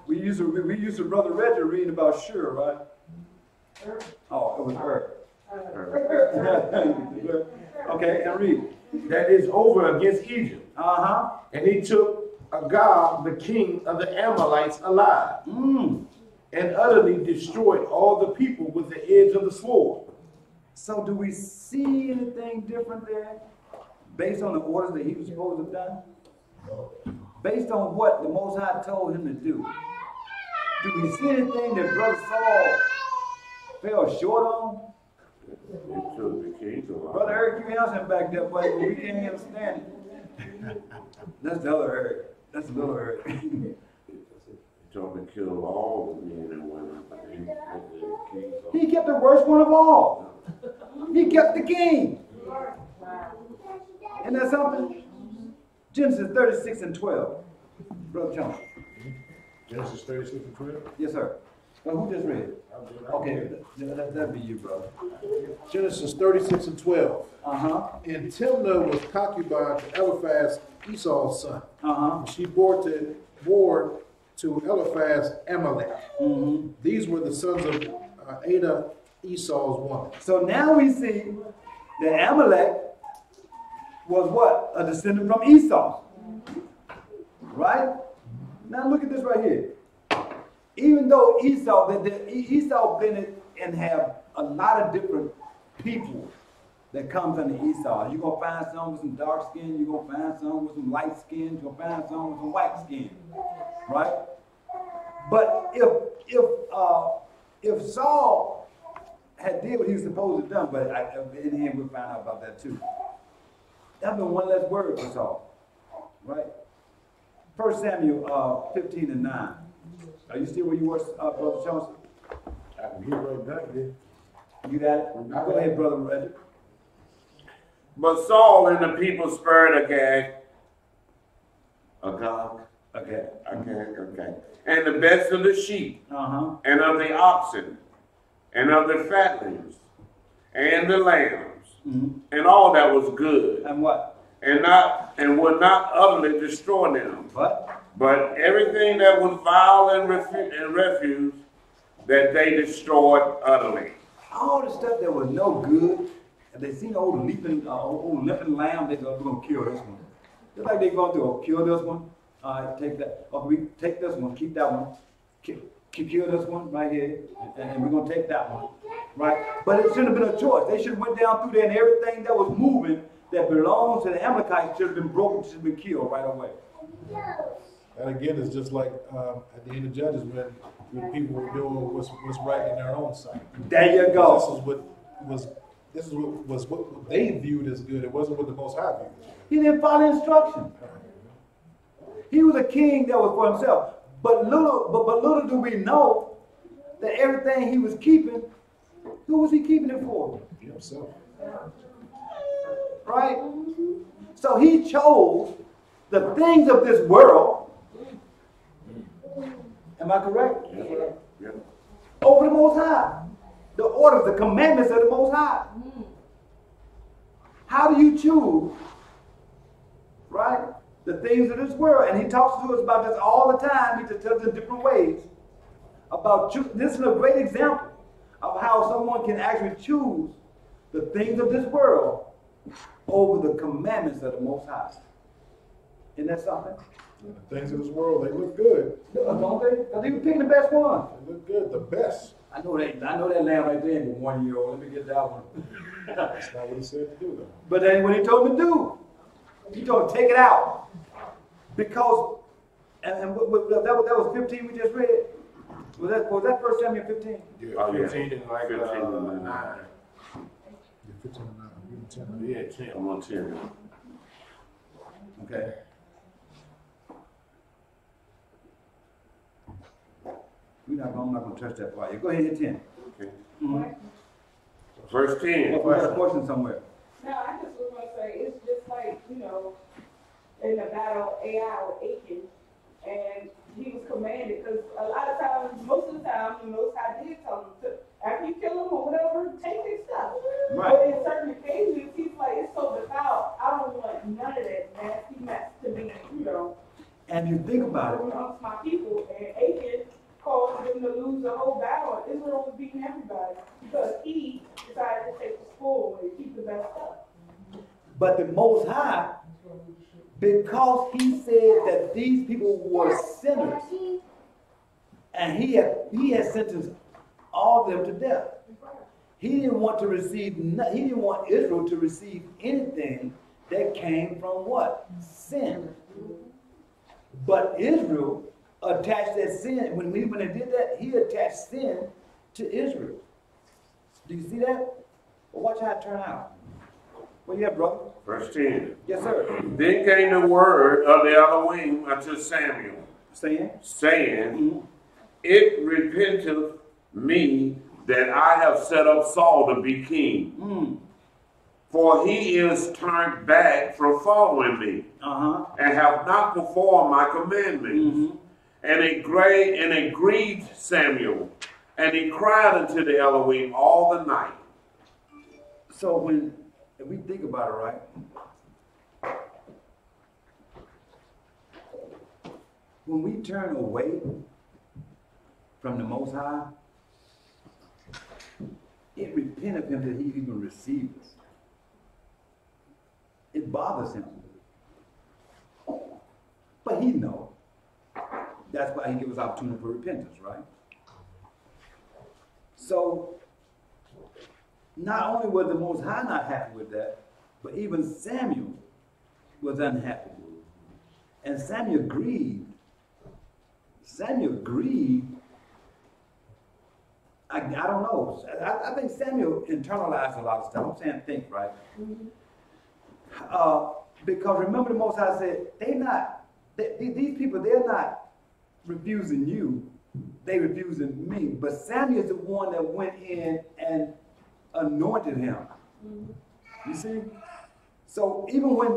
We used to Brother Reggie reading about Shur, right? Oh, it was Okay, and read. That is over against Egypt. And he took Agag, the king of the Amorites, alive, and utterly destroyed all the people with the edge of the sword. So do we see anything different there based on the orders that he was supposed to have done? Based on what the Most High told him to do? Do we see anything that Brother Saul fell short on? Brother Eric, you answering back there, but we can't understand it. That's the other Eric. That's the little Eric. He told me to kill all the men and women, but he kept the worst one of all. He kept the king. Isn't that something? Genesis 36:12. Brother Johnson. Genesis 36:12? Yes, sir. Well, who just read it? Okay, that'd be you, brother. Genesis 36:12. And Timnah was concubine to Eliphaz, Esau's son. She bore to Eliphaz Amalek. These were the sons of Ada, Esau's woman. So now we see that Amalek was what? A descendant from Esau. Right? Now look at this right here. Even though Esau been and have a lot of different people that comes under Esau. You're going to find some with some dark skin. You're going to find some with some light skin. You're going to find some with some white skin. Right? But if Saul had did what he was supposed to have done, but in the end we'll find out about that too. That'd been one less word for Saul. Right? 1 Samuel 15:9. Are you still where you were, Brother Johnson? I can get right back there. You got it? Go ahead, Brother Reggie. But Saul and the people spared Agag. Okay. And the best of the sheep, and of the oxen, and of the fatlings, and the lambs, and all that was good. And what? And would not utterly destroy them. But everything that was vile and refuse, that they destroyed utterly. All the stuff that was no good, If they seen an old leaping, old limping lamb, they go, we're gonna kill this one. Just like they gonna do, kill this one. All right, take that. Okay, we take this one, keep that one. Kill this one right here, and we're gonna take that one, right? But it shouldn't have been a choice. They should have went down through there, and everything that was moving that belongs to the Amalekites should have been broken, should have been killed right away. And again, it's just like at the end of Judges when people were doing what's right in their own sight. There you go. This is what they viewed as good. It wasn't what the Most High viewed. He didn't follow instruction. He was a king that was for himself. But little do we know that everything he was keeping, who was he keeping it for? Himself. Right? So he chose the things of this world. Am I correct? Yes, sir. Yeah. Over the Most High. The orders, the commandments of the Most High. How do you choose, right, the things of this world? And he talks to us about this all the time. He just tells us in different ways about this is a great example of how someone can actually choose the things of this world over the commandments of the Most High. Isn't that something? The things of this world, they look good. Don't they? Because they were picking the best one. They look good, the best. I know that lamb right there for 1 year old. Let me get that one. That's not what he said to do, though. But then what he told him to do, he told him to take it out. Because, and that was 15 we just read. Was that 1 Samuel 15? Yeah. Oh, yeah. 15 and like 15 and 9. Yeah, 15 and 9. Give him 10. Yeah, 10. I'm on 10. Okay. I'm not going to touch that part. Go ahead, hit 10. Okay. Mm-hmm. Verse 10. We got a portion somewhere. No, I just was going to say, it's just like, in the battle of Ai with Achan, and he was commanded, because a lot of times, most of the time, the Most High did tell him to, after you kill them or whatever, take their stuff. Right. But in certain occasions, he's like, it's so defiled, I don't want none of that nasty mess to be, And you think about it. amongst my people, and Achan caused them to lose the whole battle. Israel was beating everybody because he decided to take the spoil and keep the best stuff. But the Most High, because he said that these people were sinners, and he had sentenced all of them to death. He didn't want Israel to receive anything that came from what? Sin. But Israel attached that sin, when they did that, he attached sin to Israel. Do you see that? Well, watch how it turned out. What you have, brother? Verse 10. Yes, sir. Then came the word of the Elohim unto Samuel, saying, Mm-hmm. It repenteth me that I have set up Saul to be king. Mm. For he is turned back from following me, and have not performed my commandments. Mm-hmm. And it grieved Samuel, and he cried unto the Elohim all the night. So if we think about it, right? When we turn away from the Most High, it repent of him that he even receives us. It bothers him. But he knows. That's why he gives us opportunity for repentance, right? So, not only was the Most High not happy with that, but even Samuel was unhappy. And Samuel grieved. I don't know. I think Samuel internalized a lot of stuff. I'm saying think, right? Because remember the Most High said, these people, they're not refusing you, they refusing me. But Samuel is the one that went in and anointed him. You see? So even when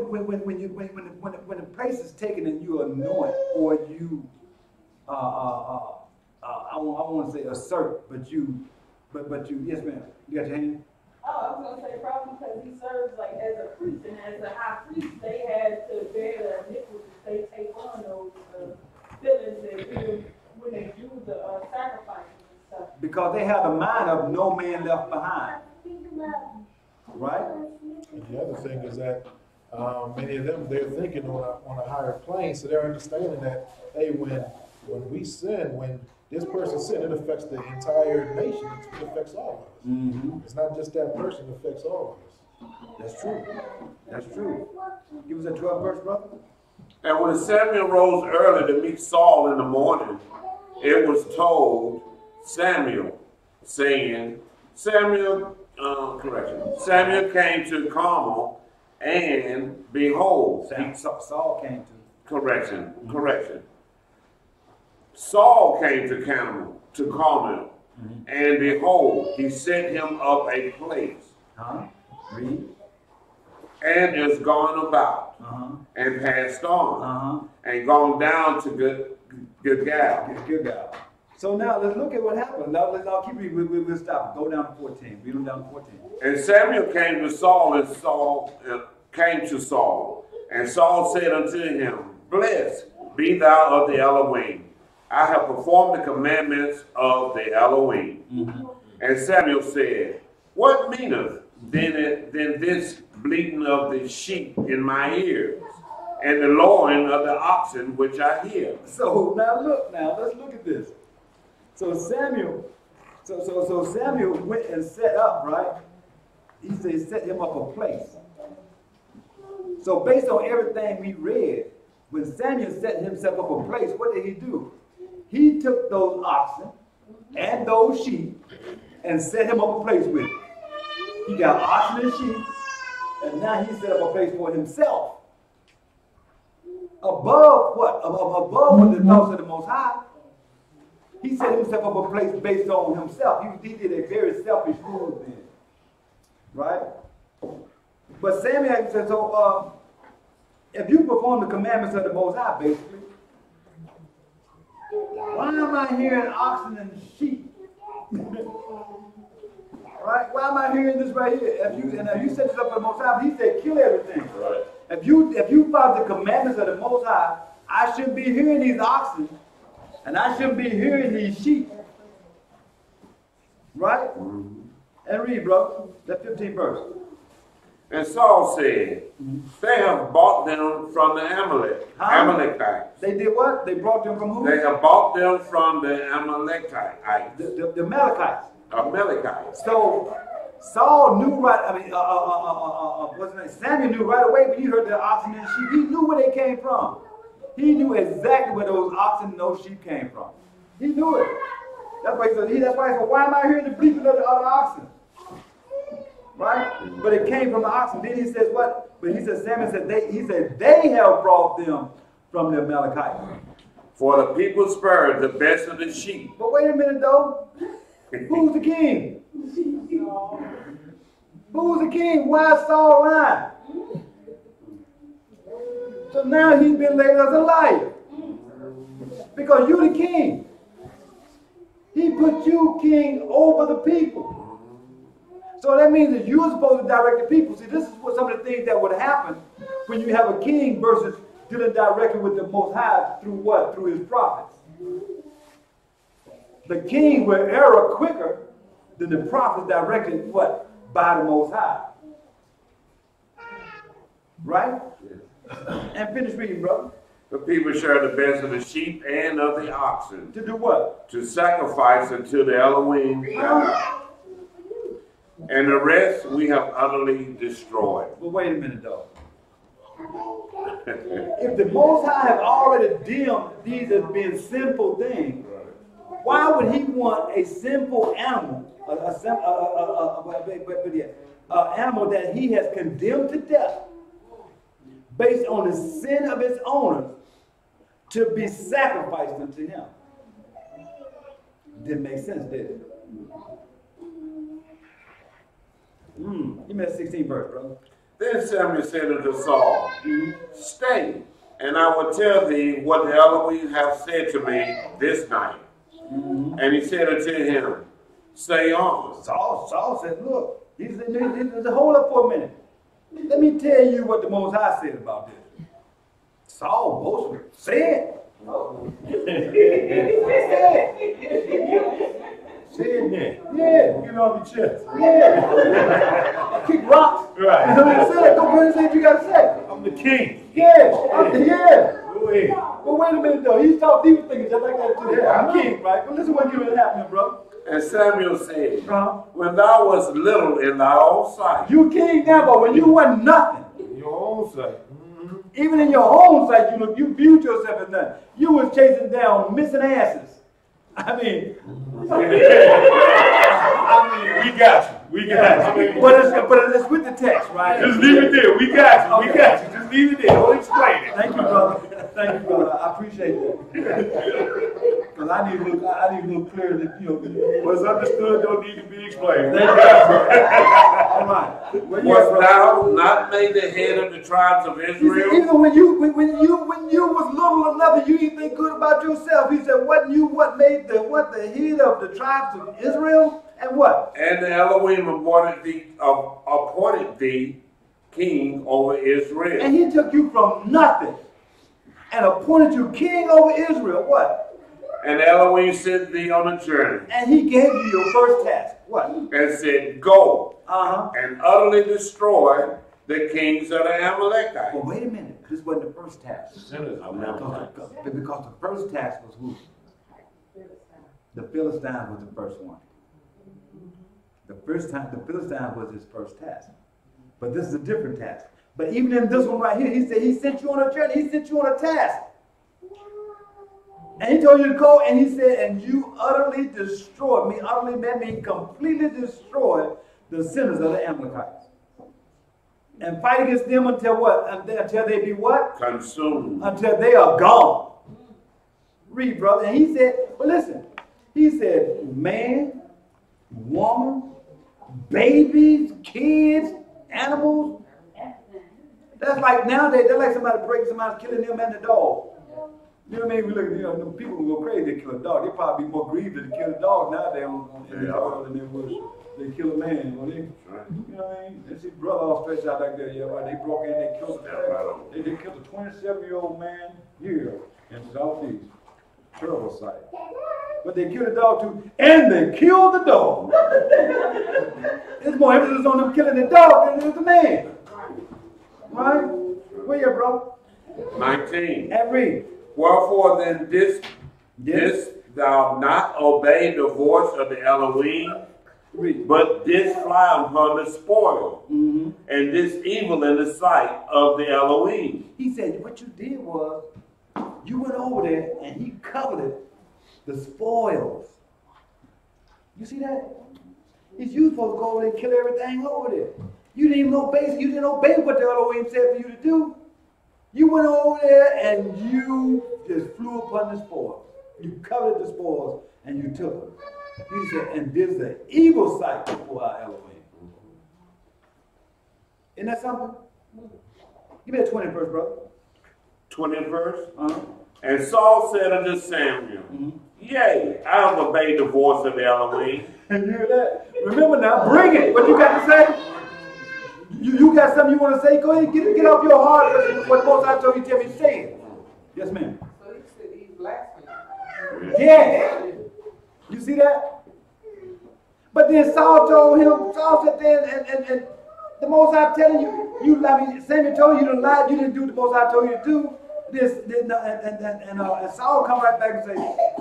the place is taken and you anoint, or you I want to say assert, but you yes ma'am, you got your hand? Oh, I was going to say probably because he serves like as a priest, and as a high priest, they had to bear the iniquities. They take on those feelings that do when they do the sacrifices and stuff. Because they have the mind of no man left behind. Right? And the other thing is that many of them, they're thinking on a higher plane, so they're understanding that, hey, when we sin, when this person sin, it affects the entire nation. It affects all of us. Mm-hmm. It's not just that person, it affects all of us. That's true. That's true. Give us that 12th verse, brother. And when Samuel rose early to meet Saul in the morning, it was told Samuel, saying, Samuel came to Carmel, and behold, Saul came to. Correction. Saul came to Carmel, and behold, he set him up a place. Read. And is gone about, and passed on, and gone down to Gilgal. So now let's look at what happened. Now let's keep reading. We'll stop. Go down to 14. Read on down to 14. And Samuel came to Saul, and Saul said unto him, Blessed be thou of the Elohim. I have performed the commandments of the Elohim. And Samuel said, What meaneth then this bleating of the sheep in my ears, and the lowing of the oxen which I hear? So let's look at this. So Samuel went and set up, right? He said set him up a place. So based on everything we read, when Samuel set himself up a place, what did he do? He took those oxen and those sheep and set him up a place with it. He got oxen and sheep, and now he set up a place for himself. Above what? Above what the thoughts of the Most High. He set himself up a place based on himself. He did a very selfish move then. Right? But Samuel said, so if you perform the commandments of the Most High, basically, why am I hearing oxen and sheep? Right? Why am I hearing this right here? If you set this up for the Most High, he said, kill everything. Right. If you follow the commandments of the Most High, I shouldn't be hearing these oxen, and I shouldn't be hearing these sheep. Right? And read, bro. That 15th verse. And Saul said, They have bought them from the Amalekites. They did what? They brought them from who? They have bought them from the Amalekites. The Amalekites. Amalekites. So Saul knew right. What's his name? Samuel knew right away when he heard the oxen and sheep. He knew where they came from. He knew exactly where those oxen and those sheep came from. He knew it. That's why he said. Why am I hearing the bleating of the other oxen? Right? But it came from the oxen. Then he says what? But he said Samuel said they have brought them from the Amalekites. For the people spared the best of the sheep. But wait a minute though. Who's the king? Who's the king? Why is Saul lying? So now he's been labeled as a liar. Because you're the king. He put you king over the people. So that means that you're supposed to direct the people. See, this is what some of the things that would happen when you have a king versus dealing directly with the Most High through what? Through his prophets. The king will err quicker than the prophets directed what? By the Most High. Right? And finish reading, brother. The people share the best of the sheep and of the oxen. To do what? To sacrifice unto the Elohim God. And the rest we have utterly destroyed. But wait a minute though. If the Most High have already deemed these as being sinful things, why would he want a sinful animal, animal that he has condemned to death based on the sin of its owners to be sacrificed unto him? Didn't make sense, did it? Give me that 16th verse, brother. Then Samuel said unto Saul, Stay, and I will tell thee what the Elohim hath said to me this night. And he said unto him, Say on. Saul said, look, he said, hold up for a minute. Let me tell you what the Most High said about this. Saul boasted. Say it. Say it then. Yeah. Get it off your chest. Yeah. Kick rocks. Right. You know what I'm saying? Go ahead and say what you gotta say. I'm the king. Yeah. Yeah. Go ahead. But wait a minute though. He was thinking just like that too. Yeah, I'm king, right? But listen what you happening, brother. And Samuel said, when thou wast little in thy own sight. You king now, but when you wasn't nothing. In your own sight. Even in your own sight, you viewed yourself as nothing. You was chasing down missing asses. I mean, we got you. We got you. but it's with the text, right? Just leave it there. We got you. We got you. Just leave it there. Don't explain it. Thank you, brother. Thank you, brother. I appreciate that. Because I need to look clear that, you know. What's understood don't need to be explained. Thank you. All right. Was thou not made the head of the tribes of Israel? Even when you was little or nothing, you didn't think good about yourself. He said, wasn't you what made the head of the tribes of Israel? And what? And the Elohim appointed thee king over Israel. And he took you from nothing and appointed you king over Israel. What? And Elohim sent thee on a journey. And he gave you your first task. What? And said, go and utterly destroy the kings of the Amalekites. Well, wait a minute. This wasn't the first task. Because the first task was who? The Philistines was the first one. The Philistines was his first task. But this is a different task. But even in this one right here, he said he sent you on a journey. He sent you on a task. And he told you to go, and he said, and you utterly destroy me. Utterly, that means completely destroy the sinners of the Amalekites. And fight against them until what? Until they be what? Consumed. Until they are gone. Read, brother. And he said, well, listen. He said, man, woman, babies, kids, animals. That's like nowadays, they're like somebody breaking somebody, killing them and the dog. You know what I mean? We look at them people who go crazy, they kill a dog. They probably be more grieved to kill a dog nowadays than they would. They kill a man. You know what I mean? They see brother all stretched out like that. Yeah, right. They broke in, they killed they killed a 27-year-old man here in Southeast. Terrible sight. But they killed the dog too, and they killed the dog. There's more emphasis on them killing the dog than there's the man. Right? Where you, bro? 19. And read. Wherefore then didst thou not obey the voice of the Elohim, but didst fly upon the spoil, and didst evil in the sight of the Elohim. He said, what you did was, you went over there and he covered the spoils. You see that? He's you supposed to go over there and kill everything over there. You didn't even obey. You didn't obey what the Elohim said for you to do. You went over there and you just flew upon the spoils. You covered the spoils and you took them. He said, and this is the evil sight before our Elohim. Isn't that something? Give me that 20th verse, brother. 20th verse? And Saul said unto Samuel, yea, I have obeyed the voice of the Elohim. And you hear that? Remember now, bring it. What you got to say? You got something you want to say? Go ahead, get off your heart. What most I told you, tell me, say it. Yes, ma'am. So he said he's blaspheming. Yeah. You see that? But then Saul told him, Saul said then, and the most I'm telling you, Samuel told you to lie, you didn't do the most I told you to do. And Saul come right back and say,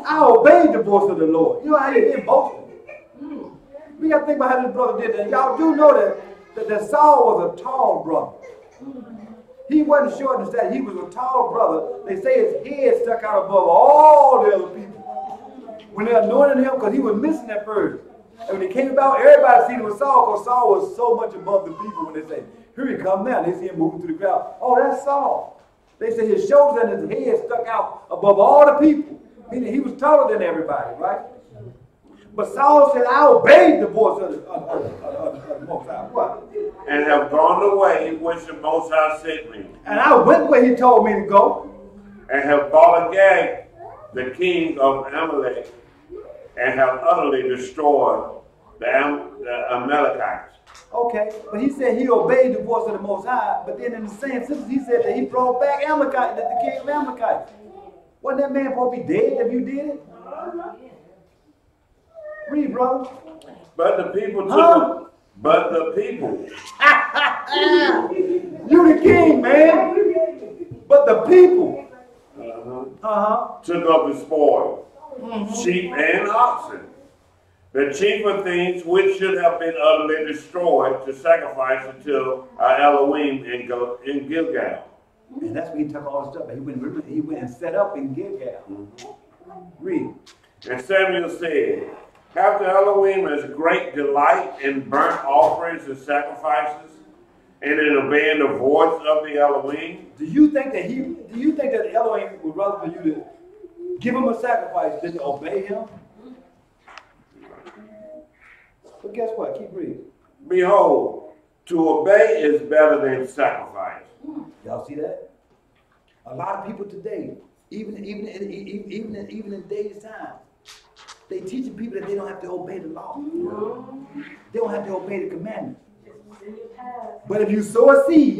I obeyed the voice of the Lord. You know how he did boasting. We got to think about how this brother did that. Y'all do know that Saul was a tall brother. He wasn't short and stature. He was a tall brother. They say his head stuck out above all the other people. When they anointed him, because he was missing at first. And when he came about, everybody seen it was Saul, because Saul was so much above the people. When they say, here he comes now, they see him moving through the crowd. Oh, that's Saul. They say his shoulders and his head stuck out above all the people. Meaning he was taller than everybody, right? But Saul said, I obeyed the voice of the Most High. What? And have gone the way which the Most High sent me. And I went where he told me to go. And have fought against the king of Amalek, and have utterly destroyed the Amalekites. Okay, but he said he obeyed the voice of the Most High, but then in the same sentence he said that he brought back Amalekite, that the king of Amalekites. Wasn't that man supposed to be dead if you did it? Read, brother. But the people took Huh? But the people. You the king, man. But the people Took up the spoil, sheep and oxen, the chief things which should have been utterly destroyed to sacrifice until Elohim in Gilgal. And that's where he took all the stuff. He went and set up in Gilgal. Read. And Samuel said, have the Elohim as great delight in burnt offerings and sacrifices, and in obeying the voice of the Elohim? Do you think that Elohim would rather for you to give him a sacrifice than to obey him? But guess what? Keep reading. Behold, to obey is better than sacrifice. Y'all see that? A lot of people today, even in today's time, they teaching people that they don't have to obey the law. They don't have to obey the commandments. But if you sow a seed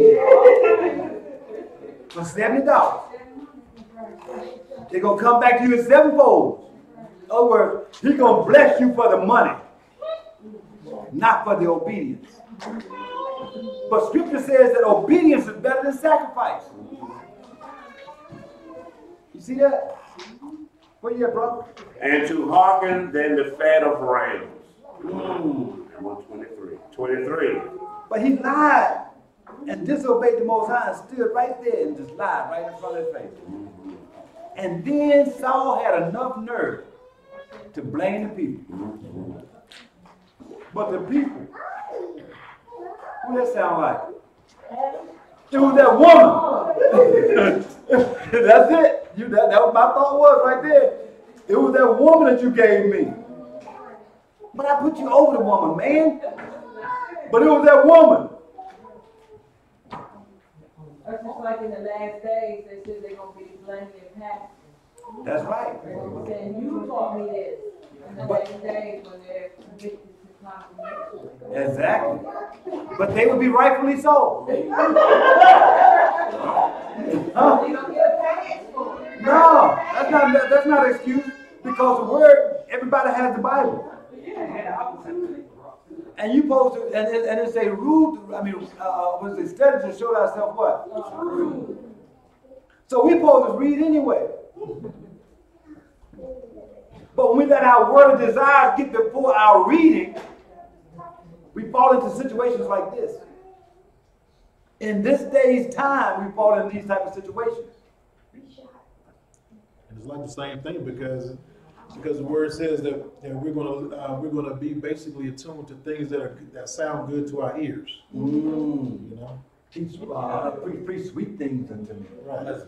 for $70, they're going to come back to you in sevenfold. In other words, he's going to bless you for the money, not for the obedience. But scripture says that obedience is better than sacrifice. You see that? Where you at, brother? And to hearken than the fat of rams. And 23. But he lied and disobeyed the Most High and stood right there and just lied right in front of his face. And then Saul had enough nerve to blame the people. But the people, who that sound like? It was that woman. That's it. That was my thought was right there. It was that woman that you gave me. But I put you over the woman, man. But it was that woman. That's just like in the last days, they said they're going to be blaming and passing. That's right. Saying, you taught me this. In the last days when they're convicted to confirmation. Exactly. But they would be rightfully so. No, that's not an excuse, because the word, everybody has the Bible. And you supposed to, and it say was it study to show ourselves what? So we supposed to read anyway. But when we let our worldly desires get before our reading, we fall into situations like this. In this day's time, we fall into these type of situations. And it's like the same thing because the word says that we're gonna be basically attuned to things that sound good to our ears. You know, Pretty sweet things unto me. right?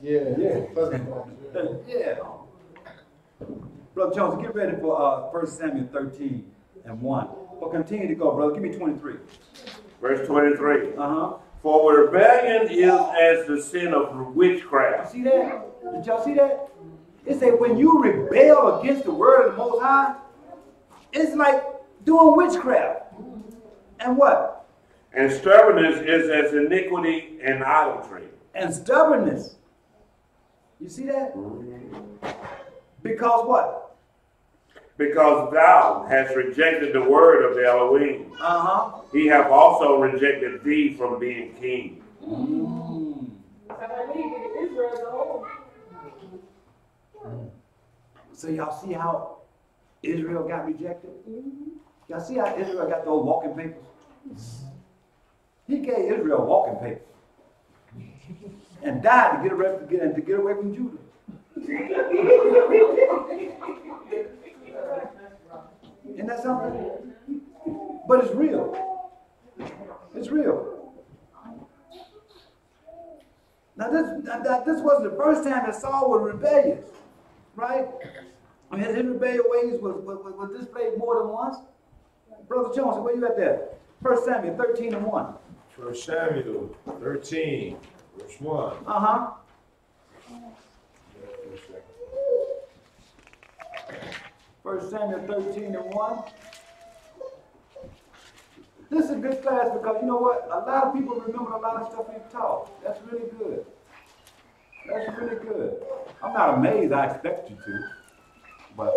Yeah. Yeah. Brother Jones, get ready for 1 Samuel 13 and 1. Well, continue to go, brother. Give me 23. Verse 23. For rebellion is as the sin of witchcraft. See that? Did y'all see that? It said when you rebel against the word of the Most High, it's like doing witchcraft. And what? And stubbornness is as iniquity and idolatry. And stubbornness. You see that? Because what? Because thou hast rejected the word of the Elohim. He hath also rejected thee from being king. So y'all see how Israel got rejected? Y'all see how Israel got those walking papers? He gave Israel walking papers and died to get away from Judah. Isn't that something? But it's real. It's real. Now this wasn't the first time that Saul was rebellious, right? I mean, his rebellious ways was displayed more than once. Brother Jones, where you at there? 1 Samuel 13 and 1. 1 Samuel 13, verse 1. 1 Samuel 13 and 1. This is a good class because you know what? A lot of people remember a lot of stuff we've taught. That's really good. That's really good. I'm not amazed. I expect you to. But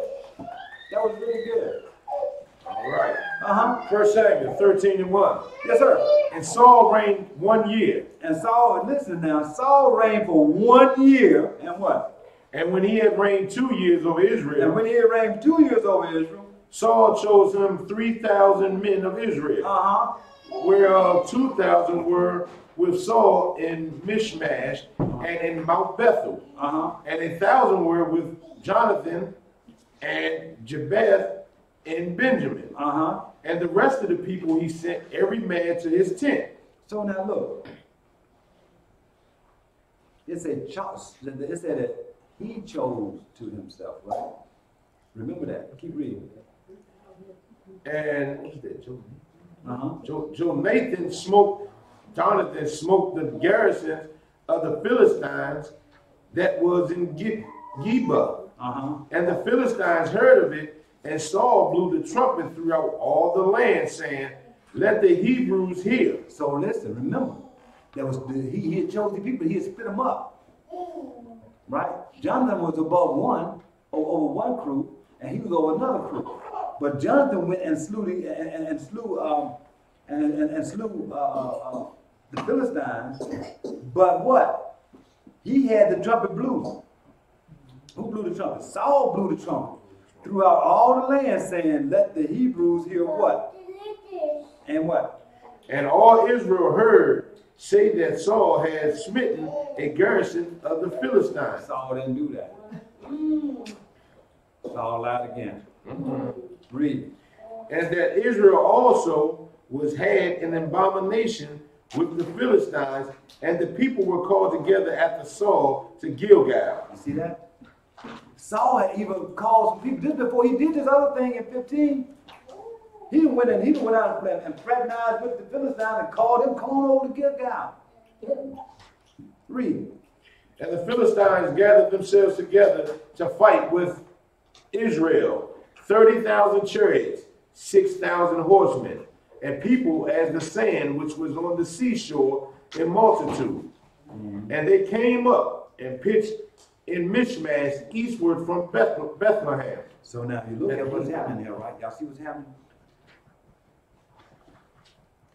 That was really good. All right. 1 Samuel 13:1. Yes, sir. And Saul reigned 1 year. And Saul, listen now, Saul reigned for 1 year. And what? And when he had reigned 2 years over Israel. And when he had reigned 2 years over Israel. Saul chose him 3,000 men of Israel. Whereof 2,000 were with Saul in Michmash and in Mount Bethel. And 1,000 were with Jonathan and Jebeth in Benjamin. And the rest of the people he sent every man to his tent. So now look. It said that he chose to himself, right? Remember that. Keep reading. And what's that, Jonathan smote the garrison of the Philistines that was in Geba. And the Philistines heard of it, and Saul blew the trumpet throughout all the land, saying, "Let the Hebrews hear." So listen, remember, he had chosen the people, he had split them up. Right? Jonathan was above over one crew, and he was over another crew. But Jonathan went and slew the Philistines. But what? He had the trumpet blew. Who blew the trumpet? Saul blew the trumpet throughout all the land, saying, "Let the Hebrews hear what?" And what? And all Israel heard say that Saul had smitten a garrison of the Philistines. Saul didn't do that. Saul lied again. Read. And that Israel also was had an abomination with the Philistines, and the people were called together after Saul to Gilgal. You see that? Saul had even called some people just before he did this other thing in 15. He went out and fraternized with the Philistines and called them, "Come on over to Gilgal." Read. And the Philistines gathered themselves together to fight with Israel, 30,000 chariots, 6,000 horsemen, and people as the sand which was on the seashore in multitude. And they came up and pitched in Michmash eastward from Bethlehem. So now you look at what's happening here, right? Y'all see what's happening?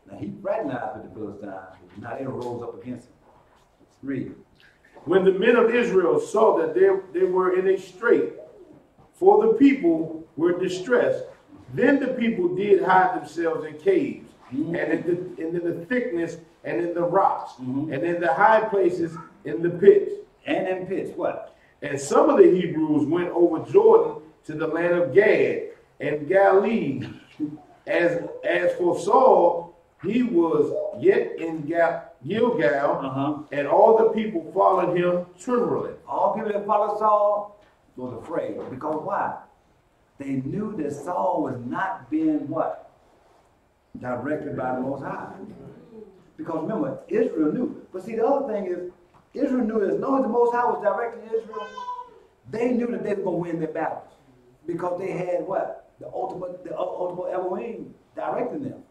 Now he fraternized with the Philistines. Now they rose up against him. Read. When the men of Israel saw that they were in a strait, for the people were distressed, then the people did hide themselves in caves, and in the thickness, and in the rocks, and in the high places, in the pits. And in pits, what? And some of the Hebrews went over Jordan to the land of Gad and Galilee. As for Saul, he was yet in Gilgal, and all the people followed him trembling. All people that followed Saul was afraid. Because why? They knew that Saul was not being what? Directed by the Most High. Because remember, Israel knew. But see, the other thing is, Israel knew that as long as the Most High was directing Israel, they knew that they were going to win their battles. Because they had what? The ultimate Elohim directing them.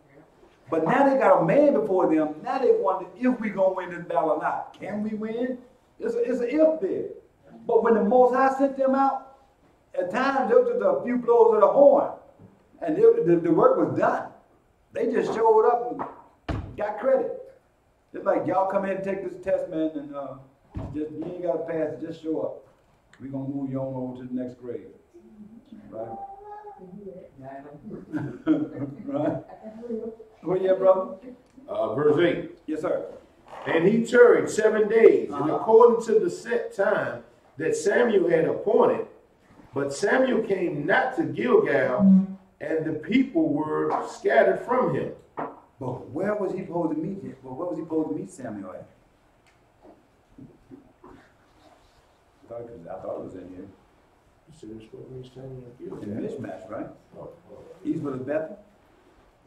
But now they got a man before them. Now they wonder if we're going to win this battle or not. Can we win? It's an if there. But when the Most High sent them out, at times there was just a few blows of the horn. And the work was done. They just showed up and got credit. It's like, y'all come in and take this test, man, and you ain't got to pass it, just show up. We're going to move you on over to the next grade. Right? Right? Where you at, brother? Verse 8. Yes, sir. And he tarried 7 days, and according to the set time that Samuel had appointed. But Samuel came not to Gilgal, and the people were scattered from him. But where was he supposed to meet him? Well, where was he supposed to meet Samuel at? I thought it was in here. In Michmash, right? Eastward of Bethel?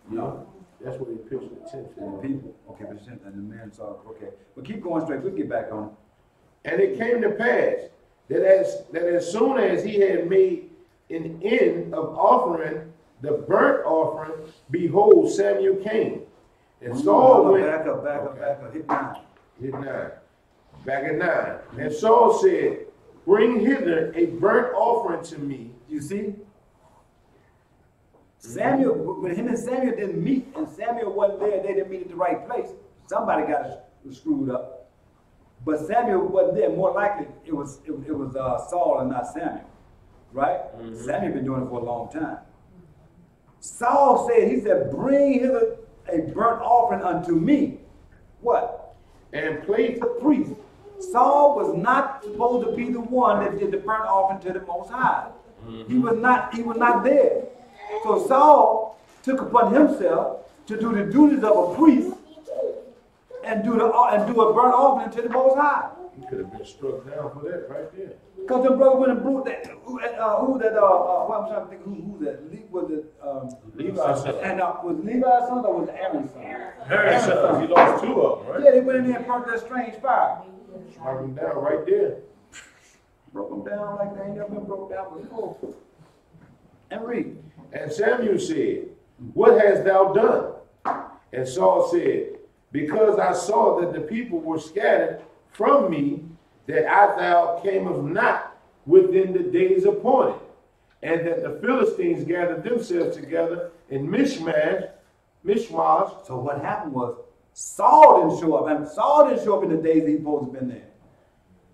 No, that's where he pitched the tent. And the people. Okay, but and the man saw it. Okay. But keep going straight. We'll get back on it. And it came to pass that as soon as he had made an end of offering the burnt offering, behold, Samuel came. And Saul went. Back up. Hit 9. Hit 9. Back at 9. And Saul said, "Bring hither a burnt offering to me." You see? Samuel, when him and Samuel didn't meet, and Samuel wasn't there, they didn't meet at the right place. Somebody got it screwed up. But Samuel wasn't there. More likely, it was Saul and not Samuel, right? Samuel been doing it for a long time. Saul said, he said, bring hither a burnt offering unto me. What? And place the priest. Saul was not supposed to be the one that did the burnt offering to the Most High. He was not there. So Saul took upon himself to do the duties of a priest and do a burnt offering to the Most High. He could have been struck down for that right there. Because the brother went and brought that. I'm trying to think who that was it. Levi's son. And was it Levi's son or was it Aaron's son? Aaron's son. He lost 2 of them, right? Yeah, they went in there and burnt that strange fire. Struck him down right there. Broke them down like they ain't never been broke down before. And read. And Samuel said, what hast thou done? And Saul said, because I saw that the people were scattered from me, that thou camest not within the days appointed, and that the Philistines gathered themselves together in Mishmash. So what happened was, Saul didn't show up, and Saul didn't show up in the days he supposed to have been there.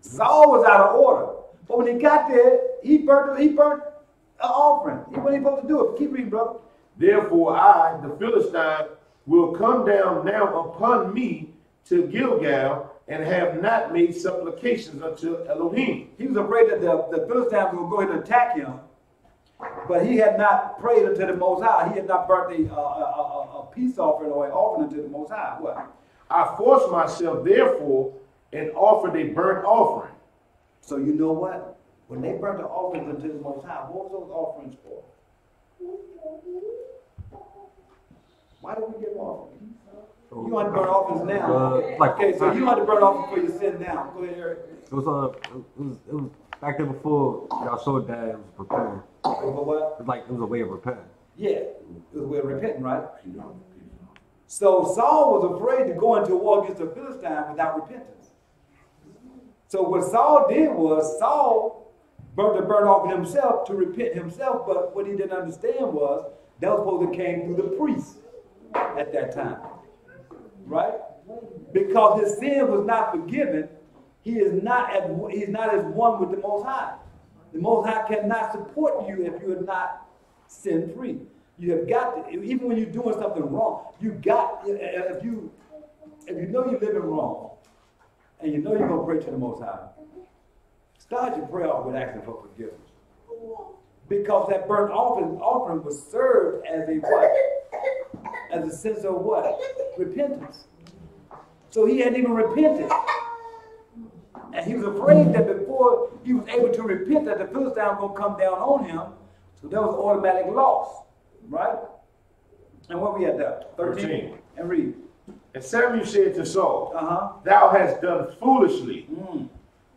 Saul was out of order. But when he got there, he burnt an offering. He wasn't supposed to do it. Keep reading, brother. Therefore I, the Philistine, will come down now upon me to Gilgal, and have not made supplications unto Elohim. He was afraid that the Philistines would go ahead and attack him, but he had not prayed unto the Most High. He had not burnt a peace offering or an offering unto the Most High. What? I forced myself, therefore, and offered a burnt offering. So you know what? When they burnt the offerings unto the Most High, what was those offerings for? Why do we give offerings? You want to burn offerings now? Okay, so you want to burn offerings for your sin now. Go ahead, Eric. It was back there before y'all showed that it was preparing. For what? It was a way of repenting. Yeah, it was a way of repenting, right? So Saul was afraid to go into war against the Philistines without repentance. So what Saul did was Saul burnt the burnt offering himself to repent himself, but what he didn't understand was that was supposed to come through the priest at that time. Right? Because his sin was not forgiven, he's not as one with the Most High. The Most High cannot support you if you are not sin free. You have got to, even when you're doing something wrong, if you know you're living wrong, and you know you're going to pray to the Most High, start your prayer off with asking for forgiveness. Because that burnt offering was served as a what? As a sense of what? Repentance. So he hadn't even repented. And he was afraid that before he was able to repent, that the Philistines were going to come down on him. So that was automatic loss. Right? And what we had there? 13. And read. And Samuel said to Saul, Thou hast done foolishly.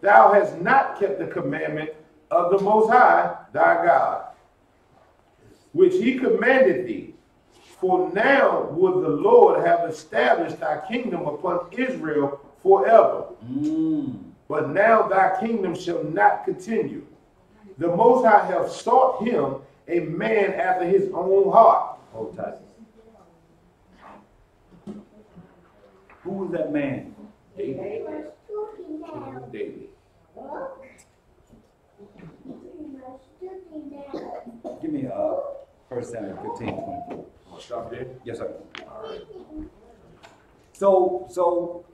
Thou hast not kept the commandment of the Most High, thy God, which he commanded thee. For now would the Lord have established thy kingdom upon Israel forever. But now thy kingdom shall not continue. The Most High hath sought him a man after his own heart. Hold tight. Who was that man? David. David. Give me 1 Samuel 15:24. Stop there. Yes, sir. All right. So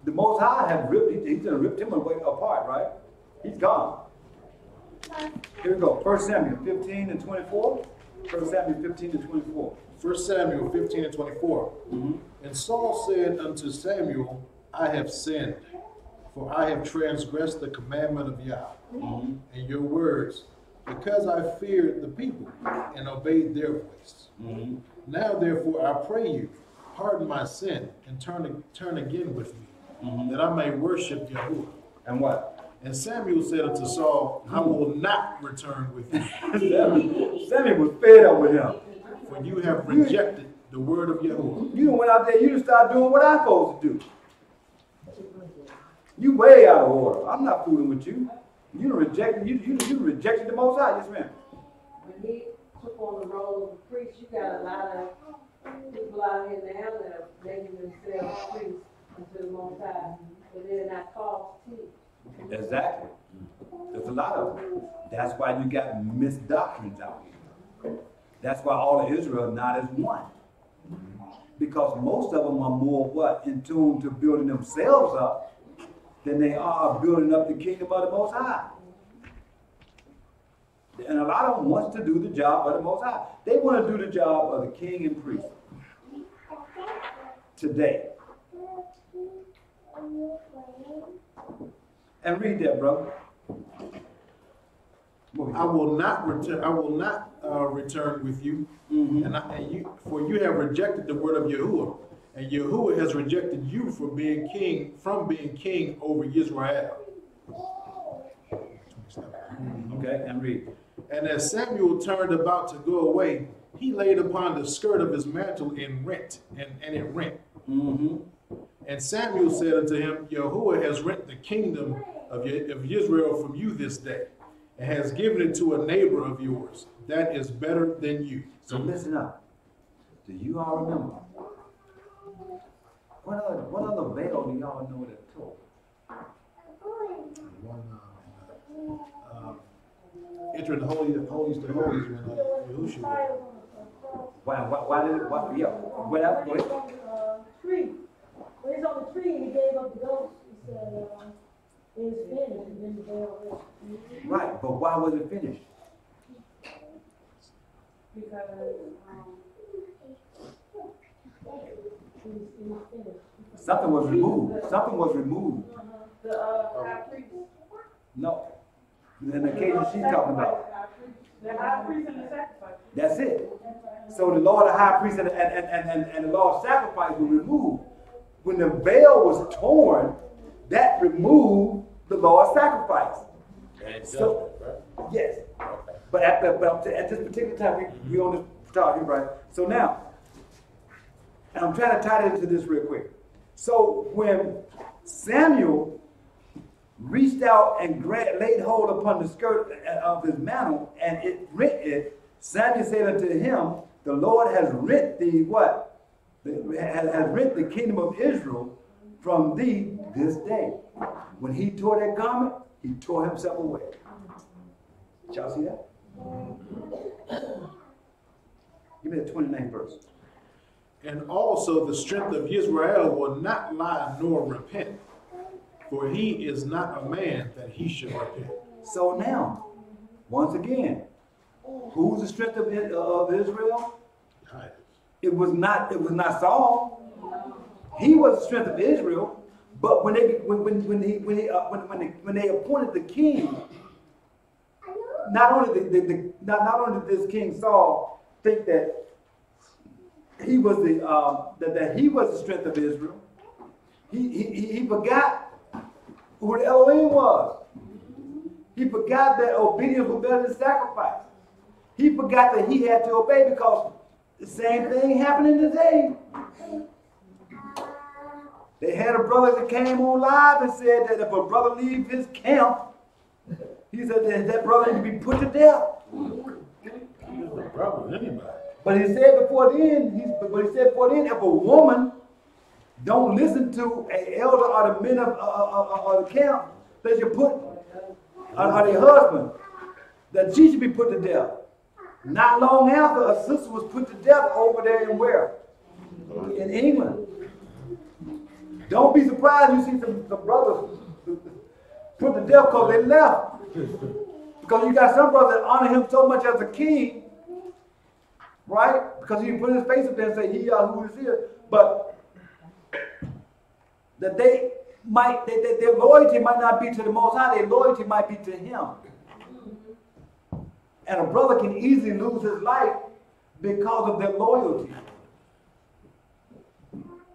the Most High has ripped. He's gonna rip him apart, right? He's gone. Here we go. 1 Samuel 15:24. 1 Samuel 15:24. 1 Samuel 15:24. And Saul said unto Samuel, I have sinned, for I have transgressed the commandment of Yah and your words, because I feared the people and obeyed their voice. Now therefore I pray you, pardon my sin and turn again with me, that I may worship Yahuwah. And what? And Samuel said unto Saul, I will not return with you. Samuel was fed up with him. For you have rejected the word of Yahuwah. You went out there, you just started doing what I'm supposed to do. You way out of order. I'm not fooling with you. You rejected the Most High. Yes, ma'am. When he took on the role of a priest. You got a lot of people out here now that are making themselves priests unto the Most High, but they're not called to teach. Exactly. There's a lot of them. That's why you got misdoctrines out here. That's why all of Israel not as one. Because most of them are more what? In tune to building themselves up than they are building up the kingdom of the Most High. And a lot of them wants to do the job of the Most High. They want to do the job of the king and priest. Today. And read that, brother. I will not return. I will not return with you, for you have rejected the word of Yahuwah, and Yahuwah has rejected you from being king over Israel. Okay, and read. And as Samuel turned about to go away, he laid upon the skirt of his mantle and rent, and it rent. And Samuel said unto him, Yahuwah has rent the kingdom of Israel from you this day, and has given it to a neighbor of yours that is better than you. So listen up. Do you all remember? What other veil do y'all know that took? Entering the holies to holies when Yahushua. Why did it? What? Yeah. What else? Go ahead. Tree. When he's on the tree, he gave up the ghost. He said, it was finished, and then the veil was. Right, but why was it finished? Because it was finished. Something was removed. Something was removed. The high priest. No. The occasion she's talking about. The high priest and the sacrifice. That's it. So the law of the high priest and the law of sacrifice were removed. When the veil was torn, that removed the law of sacrifice. So, yes. But at this particular time, we on this target, right? So now, and I'm trying to tie it into this real quick. So when Samuel reached out and laid hold upon the skirt of his mantle, and it rent it, Samuel said unto him, the Lord has rent thee what? Has rent the kingdom of Israel from thee this day. When he tore that garment, he tore himself away. Did y'all see that? Give me the 29th verse. And also the strength of Israel will not lie nor repent, for he is not a man that he should repent. So now, once again, who's the strength of Israel? It was not Saul. He was the strength of Israel. But when they appointed the king, not only did this King Saul think that he was that he was the strength of Israel, he forgot who the Elohim was. He forgot that obedience was better than sacrifice. He forgot that he had to obey, because the same thing happening today. They had a brother that came on live and said that if a brother leaves his camp, he said that brother need to be put to death. But he said before then, if a woman don't listen to an elder or the men of the camp, they should put, or their husband, that she should be put to death. Not long after, a sister was put to death over there in where? In England. Don't be surprised you see some brothers put to death because they left. Because you got some brothers that honor him so much as a king, right? Because he put his face up there and say, he who is here. But that their loyalty might not be to the Most High, their loyalty might be to him. And a brother can easily lose his life because of their loyalty.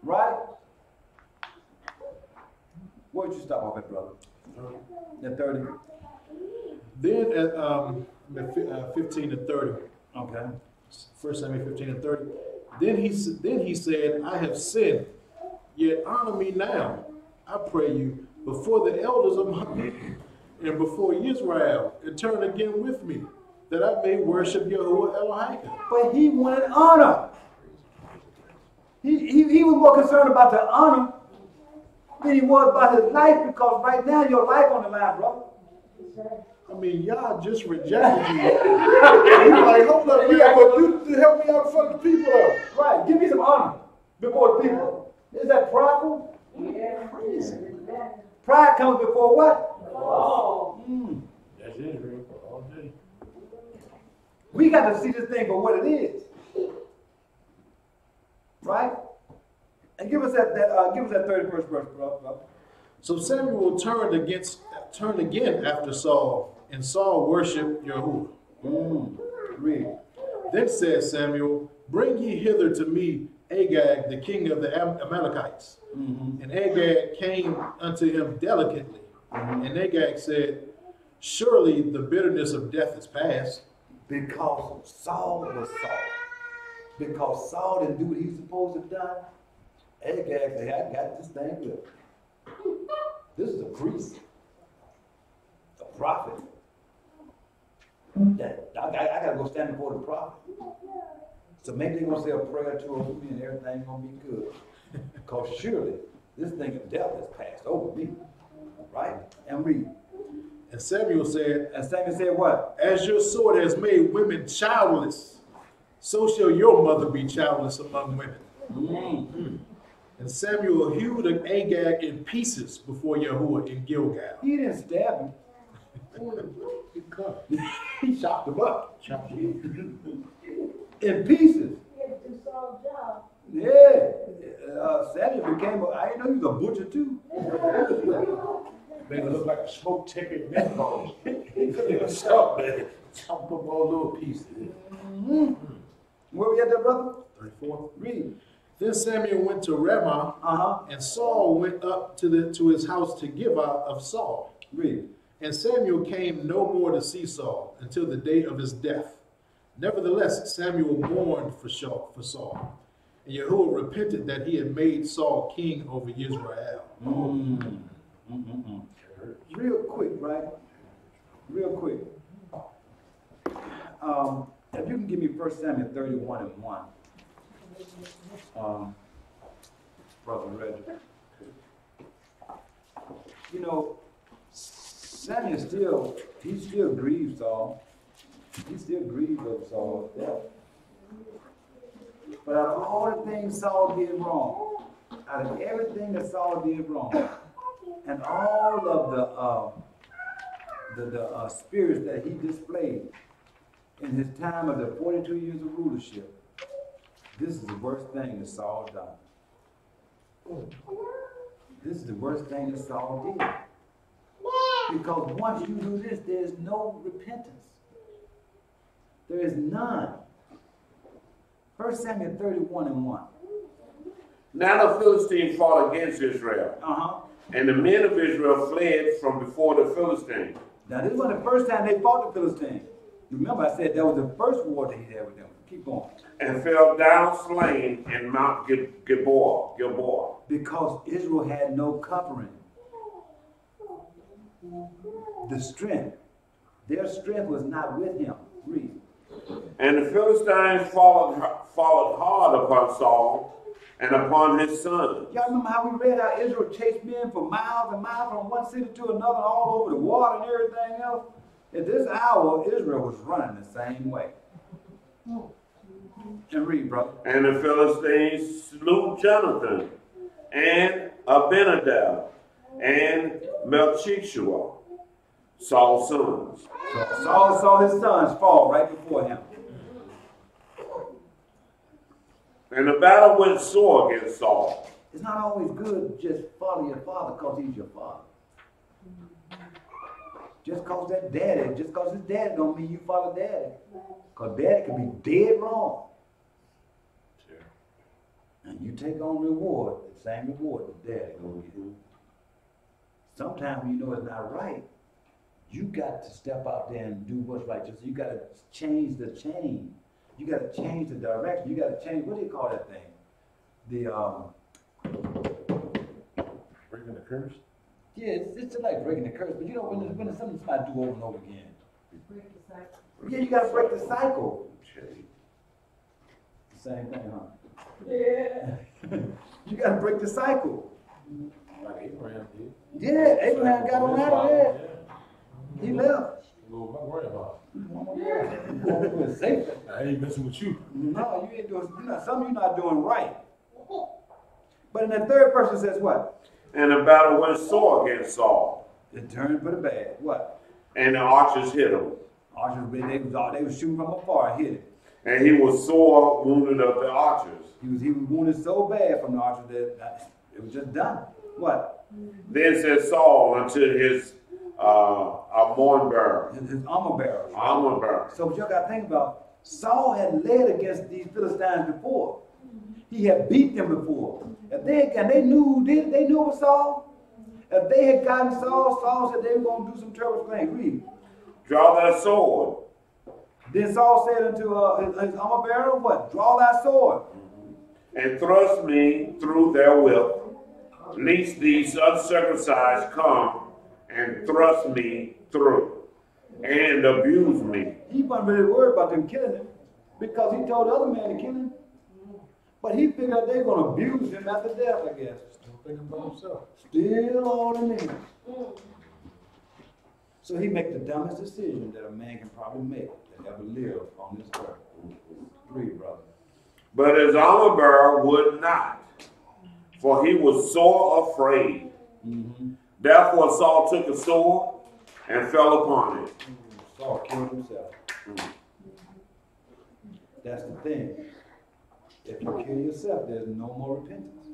Right? Where'd you stop off at, brother? At 30? Then at 15 and 30. Okay. 1 Samuel 15 and 30. Then he said, I have sinned, yet honor me now, I pray you, before the elders among you and before Israel, and turn again with me. that I may worship Yahuwah Elohim. But he wanted honor. He was more concerned about the honor than he was about his life, because right now your life on the line, brother. I mean, y'all just rejected you. You're like, hold up, man, but you help me out in front of the people though. Right, give me some honor before the people. Is that prideful? Yeah. Pride comes before what? Oh. That's Israel all day. We got to see this thing for what it is. Right? And give us that 31st verse, brother. So Samuel turned again after Saul, and Saul worshipped Yahuwah. Read. Then said Samuel, bring ye hither to me Agag, the king of the Amalekites. And Agag came unto him delicately. And Agag said, surely the bitterness of death is past. Because Saul was Saul. Because Saul didn't do what he was supposed to have done. Agag said, I got this thing good. This is a priest. A prophet. I gotta go stand before the prophet. So maybe they're gonna say a prayer to him and everything's gonna be good. Because surely this thing of death has passed over me. Right? And read. And Samuel said, what? As your sword has made women childless, so shall your mother be childless among women. And Samuel hewed Agag in pieces before Yahuwah in Gilgal. He didn't stab him. He cut. He chopped him up. Chopped him in pieces. He had to do Saul's job. Yeah. Samuel became I didn't know he was a butcher too. They look like a smoke ticket meatballs. Stop, man. Chop up all little pieces. Where we at there, brother? 34. Read. Then Samuel went to Ramah, and Saul went up to his house to Gibeah of Saul. Read. And Samuel came no more to see Saul until the day of his death. Nevertheless, Samuel mourned for Saul. And Yahuwah repented that he had made Saul king over Israel. Real quick, right? Real quick. If you can give me 1 Samuel 31:1. Brother Reggie. You know, Samuel still grieves Saul. He still grieves over Saul's death. But out of all the things Saul did wrong, out of everything that Saul did wrong, and all of the spirits that he displayed in his time of the 42 years of rulership, this is the worst thing that Saul done. This is the worst thing that Saul did. Because once you do this, there's no repentance. There is none. 1 Samuel 31:1. Now the Philistines fought against Israel. And the men of Israel fled from before the Philistines. Now this wasn't the first time they fought the Philistines. Remember I said that was the first war that he had with them. Keep going. And fell down slain in Mount Gilboa. Because Israel had no covering. The strength. Their strength was not with him. Read. And the Philistines followed hard upon Saul and upon his sons. Y'all remember how we read how Israel chased men for miles and miles from one city to another, all over the water and everything else? At this hour, Israel was running the same way. And read, brother. And the Philistines slew Jonathan and Abinadab and Melchishua, Saul's sons. So Saul saw his sons fall right before him. And the battle went sore against Saul. It's not always good to just follow your father because he's your father. Just because his daddy don't mean you follow daddy. Because daddy can be dead wrong. Sure. And you take on reward, the same reward that daddy gonna give you. Sometimes when you know it's not right, you got to step out there and do what's right. Just you got to change the chain. You got to change the direction. You got to change, what do you call that thing? Breaking the curse? Yeah, it's just like breaking the curse. But you know, when it's something somebody do over and over again. Yeah, you gotta break the cycle. Same thing, huh? Yeah. You gotta break the cycle. Like Abraham did. Yeah, Abraham got on out of there. He left. Well, don't worry about Safe. it. I ain't messing with you. No, you ain't doing, something you're not doing right. But in the third person says what? And the battle went sore against Saul. It turned for the bad. What? And the archers hit him. Archers, they was shooting from afar, hit him. And he was sore wounded of the archers. He was wounded so bad from the archers that it was just done. What? Then said Saul unto his armor bearer. His armor bearer. Armor bearer. So what y'all got to think about, Saul had led against these Philistines before. He had beat them before. If they knew it was Saul. If they had gotten Saul, Saul said they were going to do some terrible things. Read. Draw thy sword. Then Saul said unto his armor bearer, what? Draw thy sword. And thrust me through therewith, lest these uncircumcised come and thrust me through, and abuse me. He wasn't really worried about them killing him, because he told the other man to kill him. But he figured out they were going to abuse him after death, I guess. Still thinking about himself. Still all in there. So he made the dumbest decision that a man can probably make that ever live on this earth. Read, brother. But his armor bearer would not, for he was sore afraid. Therefore Saul took a sword and fell upon it. Saul killed himself. That's the thing. If you kill yourself, there's no more repentance.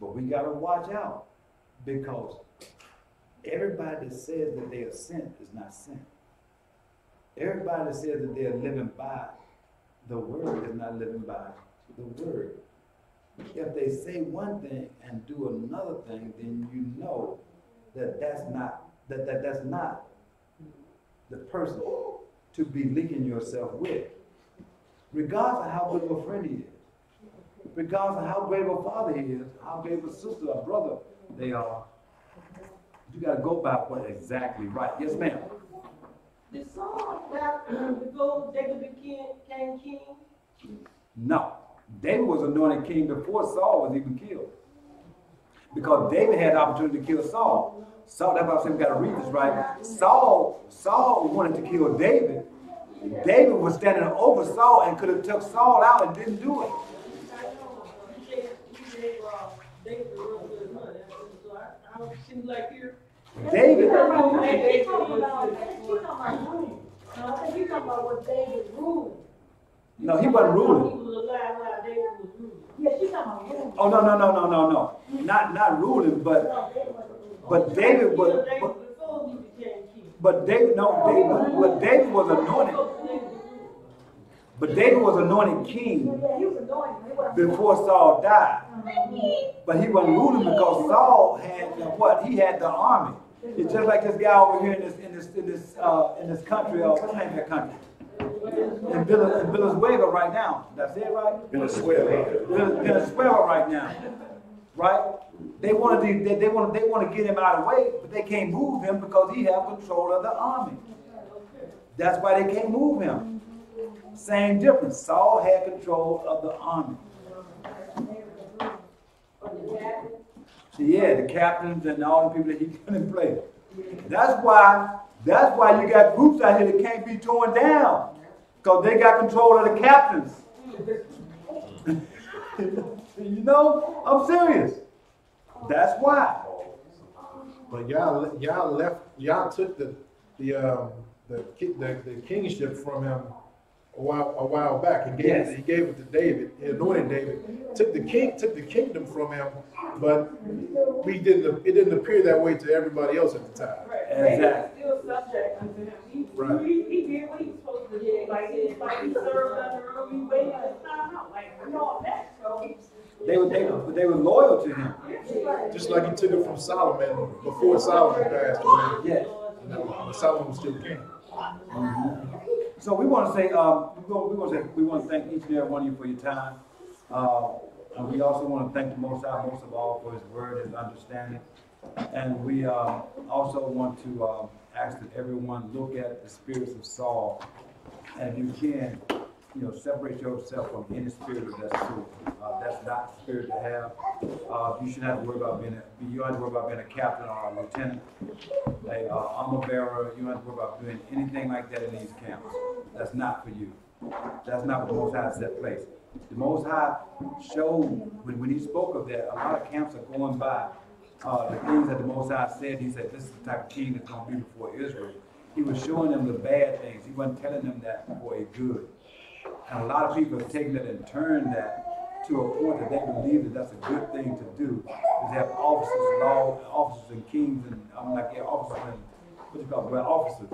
But we got to watch out, because everybody that says that they are sent is not sent. Everybody that says that they are living by the word is not living by the word. If they say one thing and do another thing, then you know that that's not the person to be linking yourself with. Regardless of how good of a friend he is, regardless of how great of a father he is, how great of a sister or brother they are, you got to go by what exactly right. Yes, ma'am. Did Saul before David became king? No. David was anointed king before Saul was even killed. Because David had the opportunity to kill Saul. Saul, that's why I said we got to read this right. Saul wanted to kill David. David was standing over Saul and could have took Saul out and didn't do it. David. She's talking about ruling. I think you're talking about what David ruled. No, he wasn't ruling. He was alive while David was ruling. Yeah, she's talking about ruling. Oh, no. Not ruling, but David was. But David was anointed. But David was anointed king before Saul died. But he wasn't ruling because Saul had what? He had the army. It's just like this guy over here in this country. What's the name of that country? In Venezuela right now. Did I say it right? Venezuela right now. Right? They want to get him out of the way, but they can't move him because he has control of the army. That's why they can't move him. Same difference. Saul had control of the army. Yeah, the captains and all the people that he put in place. That's why you got groups out here that can't be torn down, because they got control of the captains. You know, I'm serious. That's why. But y'all took the kingship from him a while back and gave it to David. He anointed David. Took the kingdom from him, but it didn't appear that way to everybody else at the time. Right. Exactly. Still subject unto him. He did what he was supposed to do. Like he served under him. He waited his time out. Like all that. So They were loyal to him. Just like he took it from Solomon before Solomon passed away. Yes. When Solomon was still king. So we want to say, we want to thank each and every one of you for your time. And we also want to thank the Most High most of all for His word, His understanding. And we also want to ask that everyone look at the spirits of Saul. And if you can, separate yourself from any spirit of that sort. That's not the spirit to have. You shouldn't have to worry about you don't have to worry about being a captain or a lieutenant, a armor bearer. You don't have to worry about doing anything like that in these camps. That's not for you. That's not what the Most High set place. The Most High showed, when he spoke of that, a lot of camps are going by the things that the Most High said. He said, this is the type of king that's going to be before Israel. He was showing them the bad things. He wasn't telling them that for a good. And a lot of people have taken it and turned that to a point that they believe that that's a good thing to do. Is have officers and kings and officers and officers,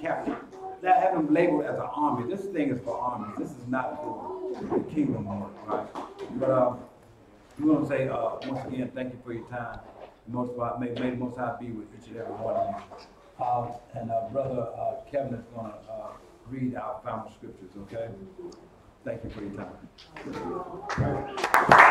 captain. That have them labeled as an army. This thing is for armies. This is not for the kingdom work, right? But we want to say once again, thank you for your time. May the Most High be with each and every one of you. And Brother Kevin is going to read our final scriptures, okay? Thank you for your time.